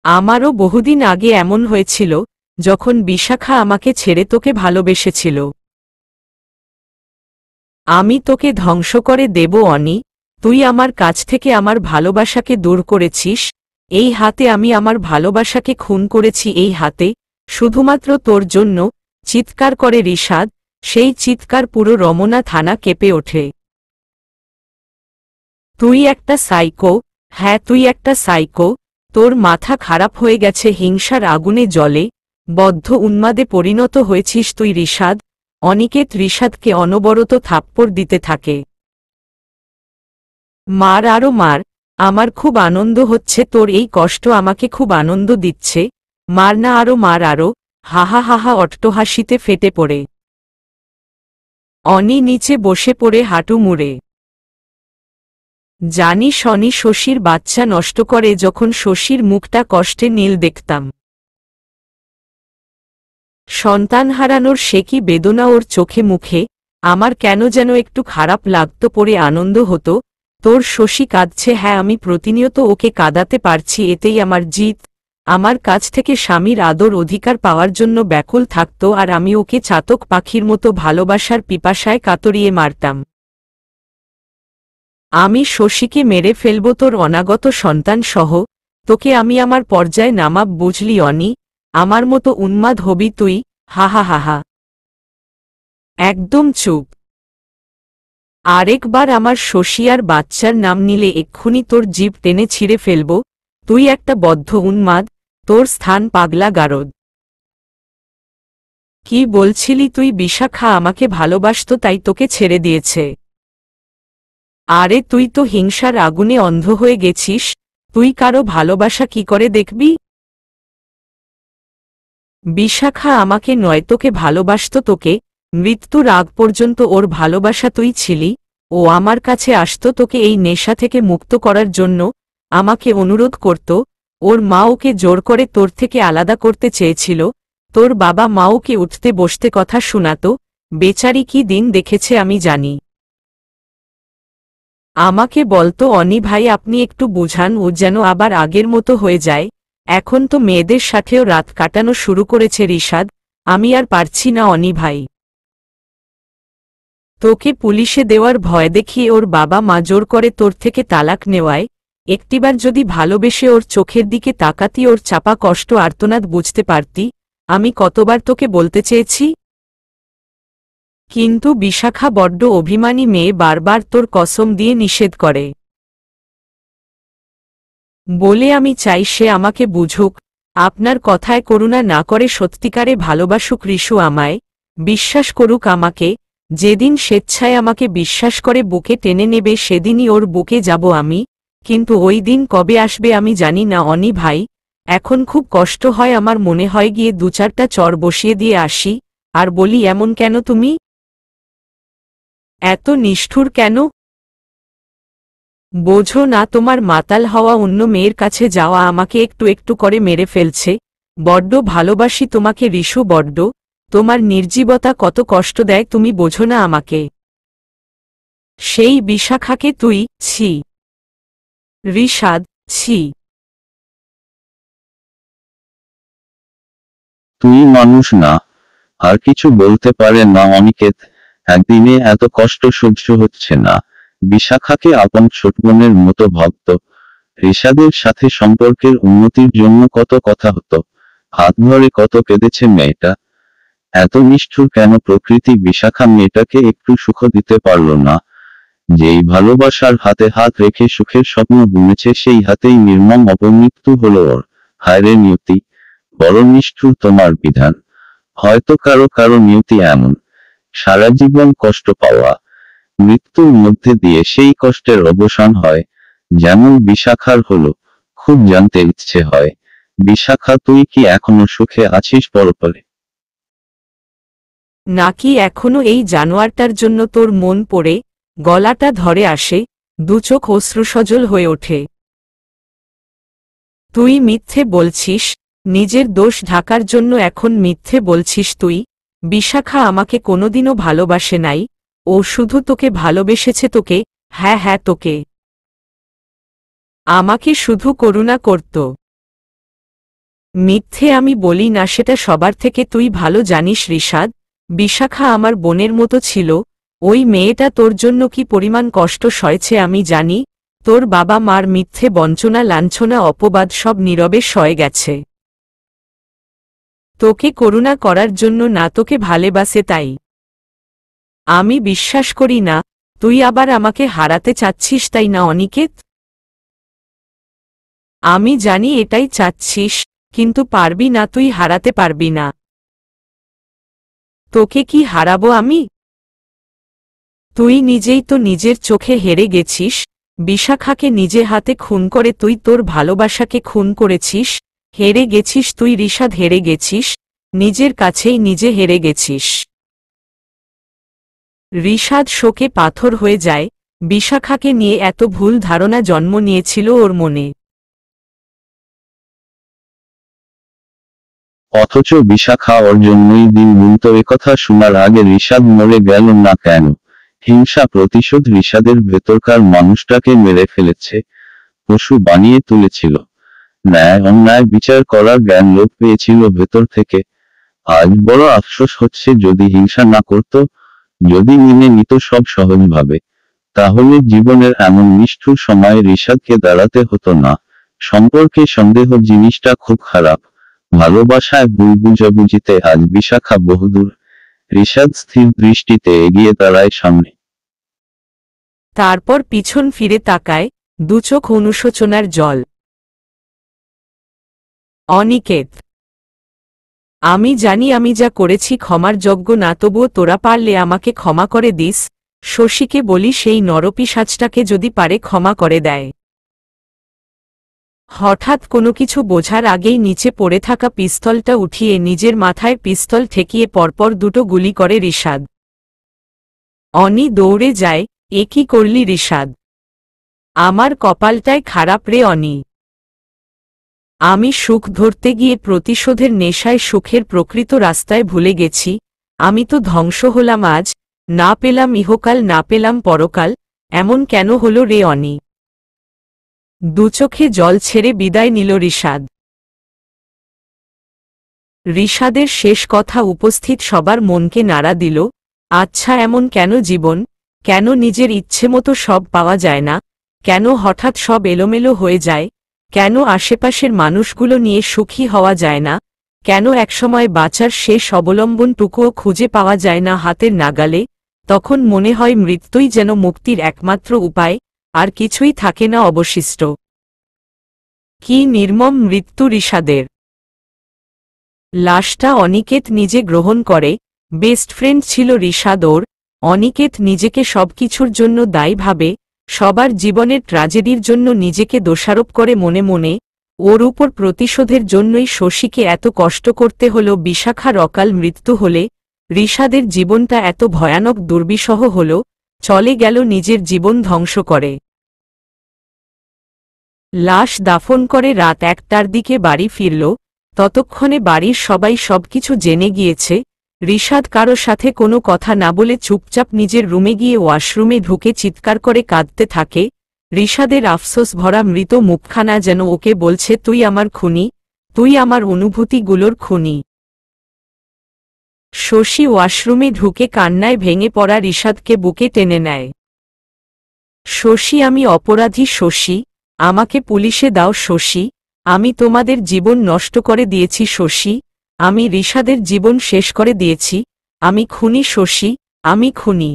আমারও বহুদিন আগে এমন হয়েছিল, যখন বিশাখা আমাকে ছেড়ে তোকে ভালোবেসেছিল। আমি তোকে ধ্বংস করে দেব অনি। তুই আমার কাছ থেকে আমার ভালোবাসাকে দূর করেছিস। এই হাতে আমি আমার ভালোবাসাকে খুন করেছি, এই হাতে, শুধুমাত্র তোর জন্য। চিৎকার করে রিশাদ। সেই চিৎকার পুরো রমনা থানা কেঁপে ওঠে। তুই একটা সাইকো। হ্যাঁ, তুই একটা সাইকো। তোর মাথা খারাপ হয়ে গেছে, হিংসার আগুনে জ্বলে, বদ্ধ উন্মাদে পরিণত হয়েছিস তুই রিশাদ। অনিকেত রিশাদকে অনবরত থাপ্পড় দিতে থাকে। মার, আরও মার। আমার খুব আনন্দ হচ্ছে, তোর এই কষ্ট আমাকে খুব আনন্দ দিচ্ছে। মার না, আরও মার, আরও। হাহা হাহা অট্টহাসিতে ফেটে পড়ে অনি নিচে বসে পড়ে হাঁটু মুড়ে। জানি শনি শশীর বাচ্চা নষ্ট করে, যখন শশীর মুখটা কষ্টে নীল দেখতাম। সন্তান হারানোর সে কি বেদনা ওর চোখে মুখে। আমার কেন যেন একটু খারাপ লাগতো, পড়ে আনন্দ হতো। তোর শশী কাঁদছে, হ্যাঁ আমি প্রতিনিয়ত ওকে কাঁদাতে পারছি, এতেই আমার জিত। আমার কাছ থেকে স্বামীর আদর অধিকার পাওয়ার জন্য ব্যাকুল থাকত, আর আমি ওকে চাতক পাখির মতো ভালোবাসার পিপাসায় কাতরিয়ে মারতাম। আমি শশীকে মেরে ফেলব তোর অনাগত সন্তান সহ। তোকে আমি আমার পর্যায়ে নামাব, বুঝলি অনি? আমার মতো উন্মাদ হবি তুই। হাহা হাহা। একদম চুপ। আরেকবার আমার শশী আর বাচ্চার নাম নিলে এক্ষুনি তোর জিভ টেনে ছিঁড়ে ফেলব। তুই একটা বদ্ধ উন্মাদ, তোর স্থান পাগলা গারদ। কি বলছিলি তুই? বিশাখা আমাকে ভালোবাসত তাই তোকে ছেড়ে দিয়েছে। আরে তুই তো হিংসার আগুনে অন্ধ হয়ে গেছিস। তুই কারো ভালোবাসা কি করে দেখবি? বিশাখা আমাকে নয়, তোকে ভালোবাসত, তোকে। মৃত্যুর আগ পর্যন্ত ওর ভালোবাসা তুই ছিলি। ও আমার কাছে আসত তোকে এই নেশা থেকে মুক্ত করার জন্য, আমাকে অনুরোধ করত। ওর মা ওকে জোর করে তোর থেকে আলাদা করতে চেয়েছিল। তোর বাবা মা ওকে উঠতে বসতে কথা শোনাত। বেচারি কি দিন দেখেছে আমি জানি। আমাকে বলতো, অনি ভাই আপনি একটু বুঝান, ও যেন আবার আগের মতো হয়ে যায়। এখন তো মেয়েদের সাথেও রাত কাটানো শুরু করেছে রিশাদ। আমি আর পারছি না অনি ভাই। তোকে পুলিশে দেওয়ার ভয় দেখিয়ে ওর বাবা মা জোর করে তোর থেকে তালাক নেওয়ায়, একটিবার যদি ভালোবেসে ওর চোখের দিকে তাকাতি, ওর চাপা কষ্ট আর্তনাদ বুঝতে পারতি। আমি কতবার তোকে বলতে চেয়েছি। কিন্তু বিশাখা বড্ড অভিমানী মেয়ে, বারবার তোর কসম দিয়ে নিষেধ করে বলে আমি চাই সে আমাকে বুঝুক, আপনার কথায় করুণা না করে সত্যিকারে ভালোবাসুক রিশু, আমায় বিশ্বাস করুক আমাকে। যেদিন স্বেচ্ছায় আমাকে বিশ্বাস করে বুকে টেনে নেবে সেদিনই ওর বুকে যাব আমি। কিন্তু ওই দিন কবে আসবে আমি জানি না অনি ভাই। এখন খুব কষ্ট হয় আমার, মনে হয় গিয়ে 2-4টা চড় বসিয়ে দিয়ে আসি। আর বলি, এমন কেন তুমি? এত নিষ্ঠুর কেন? বোঝো না তোমার মাতাল হওয়া, অন্য মেয়ের কাছে যাওয়া আমাকে একটু একটু করে মেরে ফেলছে। বড্ড ভালোবাসি তোমাকে রিশু, বড্ড। তোমার নির্জীবতা কত কষ্ট দেয় তুমি বোঝো না আমাকে। সেই বিশাখাকে তুই, ছি রিশাদ, ছি। তুই মানুষ না। আর কিছু বলতে পারে না অনিকেত। একদিনে এত কষ্ট সহ্য হচ্ছে না। বিশাখাকে আপন ছোট বোনের মতো ভাবত। রিশাদের সাথে সম্পর্কের উন্নতির জন্য কত কথা হতো। হাত ধরে কত কেঁদেছে মেয়েটা। এত নিষ্ঠুর কেন প্রকৃতি? বিশাখা মেয়েটাকে একটু সুখ দিতে পারল না। যেই ভালোবাসার হাতে হাত রেখে সুখের স্বপ্ন বুনেছে সেই হাতেই নির্মম অপমৃত্যু হলো ওর। হায়রে নিয়তি, বড় নিষ্ঠুর তোমার বিধান। হয়তো কারো কারো নিয়তি এমন, সারা জীবন কষ্ট পাওয়া, মৃত্যুর মধ্যে দিয়ে সেই কষ্টের অবসান হয়। যেমন বিশাখার হলো। খুব জানতে ইচ্ছে হয়, বিশাখা তুই কি এখনো সুখে আছিস পরপরে? নাকি এখনো এই জানোয়ারটার জন্য তোর মন পড়ে? গলাটা ধরে আসে, দুচোখ অশ্রুসজল হয়ে ওঠে। তুই মিথ্যে বলছিস, নিজের দোষ ঢাকার জন্য এখন মিথ্যে বলছিস তুই। বিশাখা আমাকে কোনোদিনও ভালোবাসে নাই, ও শুধু তোকে ভালোবেসেছে, তোকে। হ্যাঁ হ্যাঁ, তোকে। আমাকে শুধু করুণা করত। মিথ্যে আমি বলি না, সেটা সবার থেকে তুই ভালো জানিস রিশাদ। বিশাখা আমার বোনের মতো ছিল। ওই মেয়েটা তোর জন্য কি পরিমাণ কষ্ট সয়েছে আমি জানি। তোর বাবা মার মিথ্যে বঞ্চনা, লাঞ্ছনা, অপবাদ সব নীরবে সয়ে গেছে। তোকে করুণা করার জন্য না, তোকে ভালোবাসে তাই। আমি বিশ্বাস করি না তুই আবার আমাকে হারাতে চাচ্ছিস, তাই না অনিকেত? আমি জানি এটাই চাচ্ছিস, কিন্তু পারবি না, তুই হারাতে পারবি না। তোকে কি হারাবো আমি? তুই নিজেই তো নিজের চোখে হেরে গেছিস। বিশাখাকে নিজে হাতে খুন করে তুই তোর ভালোবাসাকে খুন করেছিস। হেরে গেছিস তুই রিশাদ, হেরে গেছিস। নিজের কাছেই নিজে হেরে গেছিস। রিশাদ শোকে পাথর হয়ে যায়। বিশাখাকে নিয়ে এত ভুল ধারণা জন্ম নিয়েছিল ওর মনে। অথচ বিশাখা ওর জন্যই দিন গুনত। একথা শোনার আগে রিশাদ মরে গেল না কেন? হিংসা, প্রতিশোধ। রিশাদের ভেতরকার মানুষটাকে মেরে ফেলেছে, পশু বানিয়ে তুলেছিল। ন্যায় অন্যায় বিচার করার জ্ঞান লোপ পেয়েছিল ভেতর থেকে। আজ বড় আফসোস হচ্ছে, যদি হিংসা না করত, যদি মেনে নিত সব সহজভাবে, তাহলে জীবনের এমন নিষ্ঠুর সময়ে রিশাদকে দাঁড়াতে হতো না। সম্পর্কে সন্দেহ জিনিসটা খুব খারাপ। ভালোবাসায় ভুল বুঝাবুঝিতে আজ বিশাখা বহুদূর। রিশাদ স্থির দৃষ্টিতে এগিয়ে দাঁড়ায় সামনে। তারপর পিছন ফিরে তাকায়, দুচোখ অনুশোচনার জল। অনিকেত, আমি জানি আমি যা করেছি ক্ষমার যোগ্য না, তবুও তোরা পারলে আমাকে ক্ষমা করে দিস। শশীকে বলি সেই নরপিশাচটাকে যদি পারে ক্ষমা করে দেয়। হঠাৎ কোনো কিছু বোঝার আগেই নিচে পড়ে থাকা পিস্তলটা উঠিয়ে নিজের মাথায় পিস্তল ঠেকিয়ে পরপর দুটো গুলি করে রিশাদ। অনি দৌড়ে যায়। এ কি করলি রিশাদ? আমার কপালটায় খারাপ রে অনি। আমি সুখ ধরতে গিয়ে প্রতিশোধের নেশায় সুখের প্রকৃত রাস্তায় ভুলে গেছি। আমি তো ধ্বংস হলাম আজ। না পেলাম ইহকাল, না পেলাম পরকাল। এমন কেন হলো রে অনি? দুচোখে জল ছেড়ে বিদায় নিল রিশাদ। রিশাদের শেষ কথা উপস্থিত সবার মনকে নাড়া দিল। আচ্ছা, এমন কেন জীবন? কেন নিজের ইচ্ছেমতো সব পাওয়া যায় না? কেন হঠাৎ সব এলোমেলো হয়ে যায়, কেন আশেপাশের মানুষগুলো নিয়ে সুখী হওয়া যায় না, কেন একসময় বাঁচার শেষ অবলম্বনটুকুও খুঁজে পাওয়া যায় না হাতের নাগালে, তখন মনে হয় মৃত্যুই যেন মুক্তির একমাত্র উপায়, আর কিছুই থাকে না অবশিষ্ট। কি নির্মম মৃত্যু রিশাদের। লাশটা অনিকেত নিজে গ্রহণ করে। বেস্ট ফ্রেন্ড ছিল রিশাদ ওর। অনিকেত নিজেকে সবকিছুর জন্য দায়ী ভাবে, সবার জীবনের ট্র্যাজেডির জন্য নিজেকে দোষারোপ করে মনে মনে। ওর উপর প্রতিশোধের জন্যই শশীকে এত কষ্ট করতে হল। বিশাখার অকাল মৃত্যু হলে রিশাদের জীবনটা এত ভয়ানক দুর্বিষহ হল, চলে গেল নিজের জীবন ধ্বংস করে। লাশ দাফন করে রাত 1টার দিকে বাড়ি ফিরল। ততক্ষণে বাড়ির সবাই সবকিছু জেনে গিয়েছে। রিশাদ কারো সাথে কোনো কথা না বলে চুপচাপ নিজের রুমে গিয়ে ওয়াশরুমে ঢুকে চিৎকার করে কাঁদতে থাকে। রিশাদের আফসোস ভরা মৃত মুখখানা যেন ওকে বলছে, তুই আমার খুনি, তুই আমার অনুভূতিগুলোর খুনি। শশী ওয়াশরুমে ঢুকে কান্নায় ভেঙে পড়া রিশাদকে বুকে টেনে নেয়। শশী, আমি অপরাধী শশী, আমাকে পুলিশে দাও শশী, আমি তোমাদের জীবন নষ্ট করে দিয়েছি শশী, আমি রিশাদের জীবন শেষ করে দিয়েছি, আমি খুনি শশী, আমি খুনি।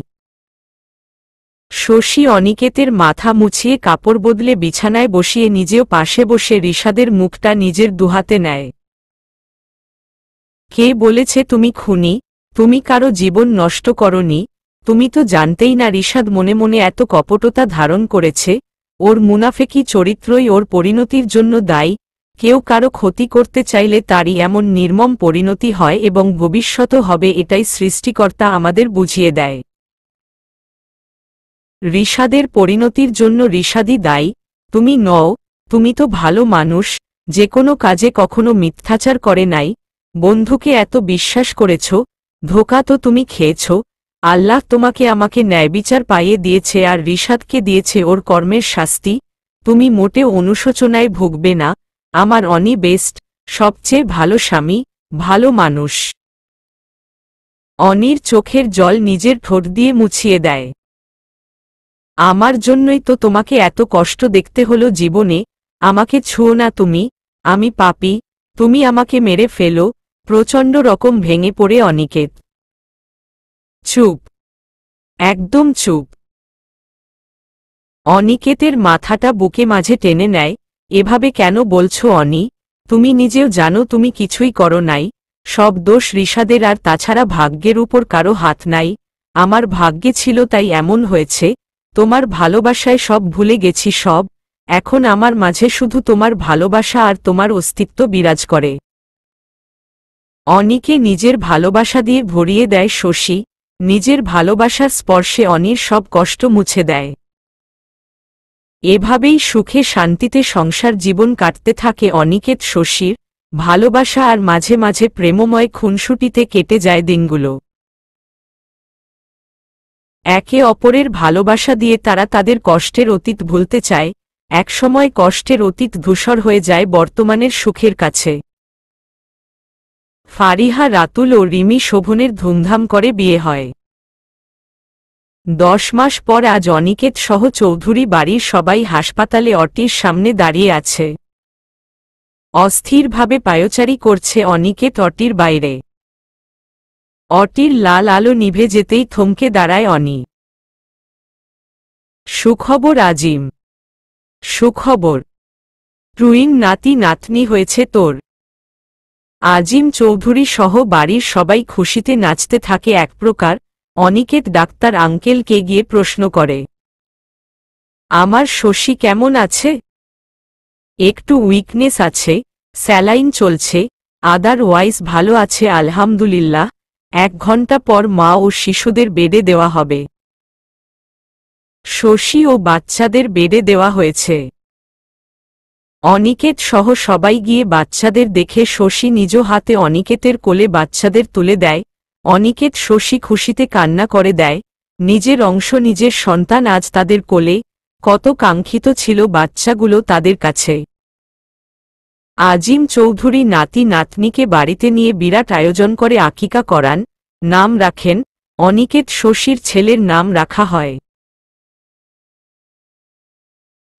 শশী অনিকেতের মাথা মুছিয়ে কাপড় বদলে বিছানায় বসিয়ে নিজেও পাশে বসে রিশাদের মুখটা নিজের দুহাতে নেয়। কে বলেছে তুমি খুনি? তুমি কারো জীবন নষ্ট করনি। তুমি তো জানতেই না রিশাদ মনে মনে এত কপটতা ধারণ করেছে। ওর মুনাফেকি চরিত্রই ওর পরিণতির জন্য দায়ী। কেউ কারো ক্ষতি করতে চাইলে তারই এমন নির্মম পরিণতি হয় এবং ভবিষ্যতও হবে, এটাই সৃষ্টিকর্তা আমাদের বুঝিয়ে দেয়। রিশাদের পরিণতির জন্য রিশাদই দায়ী, তুমি নও। তুমি তো ভালো মানুষ, যে কোনো কাজে কখনো মিথ্যাচার করে নাই। বন্ধুকে এত বিশ্বাস করেছ, ধোঁকা তো তুমি খেয়েছ। আল্লাহ তোমাকে আমাকে ন্যায়বিচার পাইয়ে দিয়েছে আর রিশাদকে দিয়েছে ওর কর্মের শাস্তি। তুমি মোটেও অনুশোচনায় ভুগবে না। আমার অনি বেস্ট, সবচেয়ে ভালো স্বামী, ভালো মানুষ। অনির চোখের জল নিজের ঠোঁট দিয়ে মুছিয়ে দেয়। আমার জন্যই তো তোমাকে এত কষ্ট দেখতে হলো জীবনে। আমাকে ছুঁয়ো না তুমি, আমি পাপী, তুমি আমাকে মেরে ফেলো। প্রচণ্ড রকম ভেঙে পড়ে অনিকেত। চুপ, একদম চুপ। অনিকেতের মাথাটা বুকে মাঝে টেনে নেয়। এভাবে কেন বলছো অনি? তুমি নিজেও জানো তুমি কিছুই করো নাই। সব দোষ রিশাদের, আর তাছাড়া ভাগ্যের উপর কারো হাত নাই। আমার ভাগ্যে ছিল তাই এমন হয়েছে। তোমার ভালোবাসায় সব ভুলে গেছি সব। এখন আমার মাঝে শুধু তোমার ভালোবাসা আর তোমার অস্তিত্ব বিরাজ করে। অনিকে নিজের ভালোবাসা দিয়ে ভরিয়ে দেয় শশী। নিজের ভালোবাসার স্পর্শে অনির সব কষ্ট মুছে দেয়। এভাবেই সুখে শান্তিতে সংসার জীবন কাটতে থাকে অনিকেত শশীর। ভালোবাসা আর মাঝে মাঝে প্রেমময় খুনসুটিতে কেটে যায় দিনগুলো। একে অপরের ভালোবাসা দিয়ে তারা তাদের কষ্টের অতীত ভুলতে চায়। একসময় কষ্টের অতীত ধূসর হয়ে যায় বর্তমানের সুখের কাছে। ফারিহা, রাতুল ও রিমি শোভনের ধুমধাম করে বিয়ে হয়। 10 মাস পর আজ অনিকেত সহ চৌধুরী বাড়ির সবাই হাসপাতালে অটির সামনে দাঁড়িয়ে আছে। অস্থিরভাবে পায়চারি করছে অনিকেত অটির বাইরে। অটির লাল আলো নিভে যেতেই থমকে দাঁড়ায় অনি। সুখবর আজিম, সুখবর, টুইন নাতি নাতনি হয়েছে তোর। আজিম চৌধুরী সহ বাড়ির সবাই খুশিতে নাচতে থাকে এক প্রকার। অনিকেত ডাক্তার আঙ্কেলকে গিয়ে প্রশ্ন করে, আমার শশী কেমন আছে? একটু উইকনেস আছে, স্যালাইন চলছে, আদারওয়াইজ ভালো আছে আলহামদুলিল্লাহ। 1 ঘন্টা পর মা ও শিশুদের বেডে দেওয়া হবে। শশী ও বাচ্চাদের বেডে দেওয়া হয়েছে। অনিকেত সহ সবাই গিয়ে বাচ্চাদের দেখে শশী নিজ হাতে অনিকেতের কোলে বাচ্চাদের তুলে দেয়। অনিকেত শশী খুশিতে কান্না করে দেয়। নিজের অংশ নিজের সন্তান আজ তাদের কোলে। কত কাঙ্ক্ষিত ছিল বাচ্চাগুলো তাদের কাছে। আজিম চৌধুরী নাতি নাতনিকে বাড়িতে নিয়ে বিরাট আয়োজন করে আকিকা করান, নাম রাখেন। অনিকেত শশীর ছেলের নাম রাখা হয়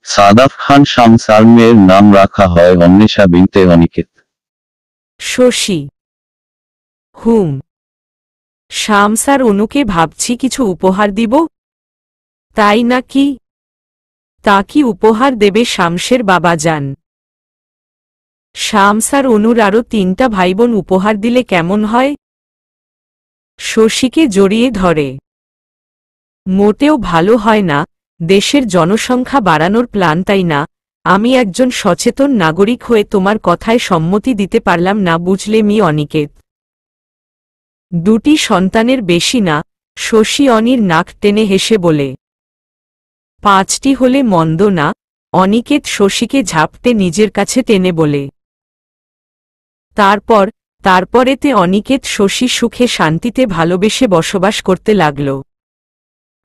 সাদাফ খান শামসার মেয়ের নাম রাখা হয় অন্বেষা বিনতে অনিকেত। শশী: হুম। শামসার অনুকে ভাবছি কিছু উপহার দিব। তাই নাকি? তা কি উপহার দেবে শামসের বাবাজান? শামসার অনুর আরো 3টা ভাইবোন উপহার দিলে কেমন হয়? শশীকে জড়িয়ে ধরে: মোটেও ভালো হয় না, দেশের জনসংখ্যা বাড়ানোর প্ল্যান, তাই না? আমি একজন সচেতন নাগরিক হয়ে তোমার কথায় সম্মতি দিতে পারলাম না, বুঝলে মি অনিকেত। 2টি সন্তানের বেশি না, শশী অনির নাক টেনে হেসে বলে। 5টি হলে মন্দ না, অনিকেত শশীকে ঝাপটে নিজের কাছে টেনে বলে। তারপরেতে অনিকেত শশী সুখে শান্তিতে ভালোবেসে বসবাস করতে লাগল।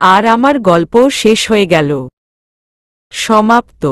আর আমার গল্পও শেষ হয়ে গেল। সমাপ্ত।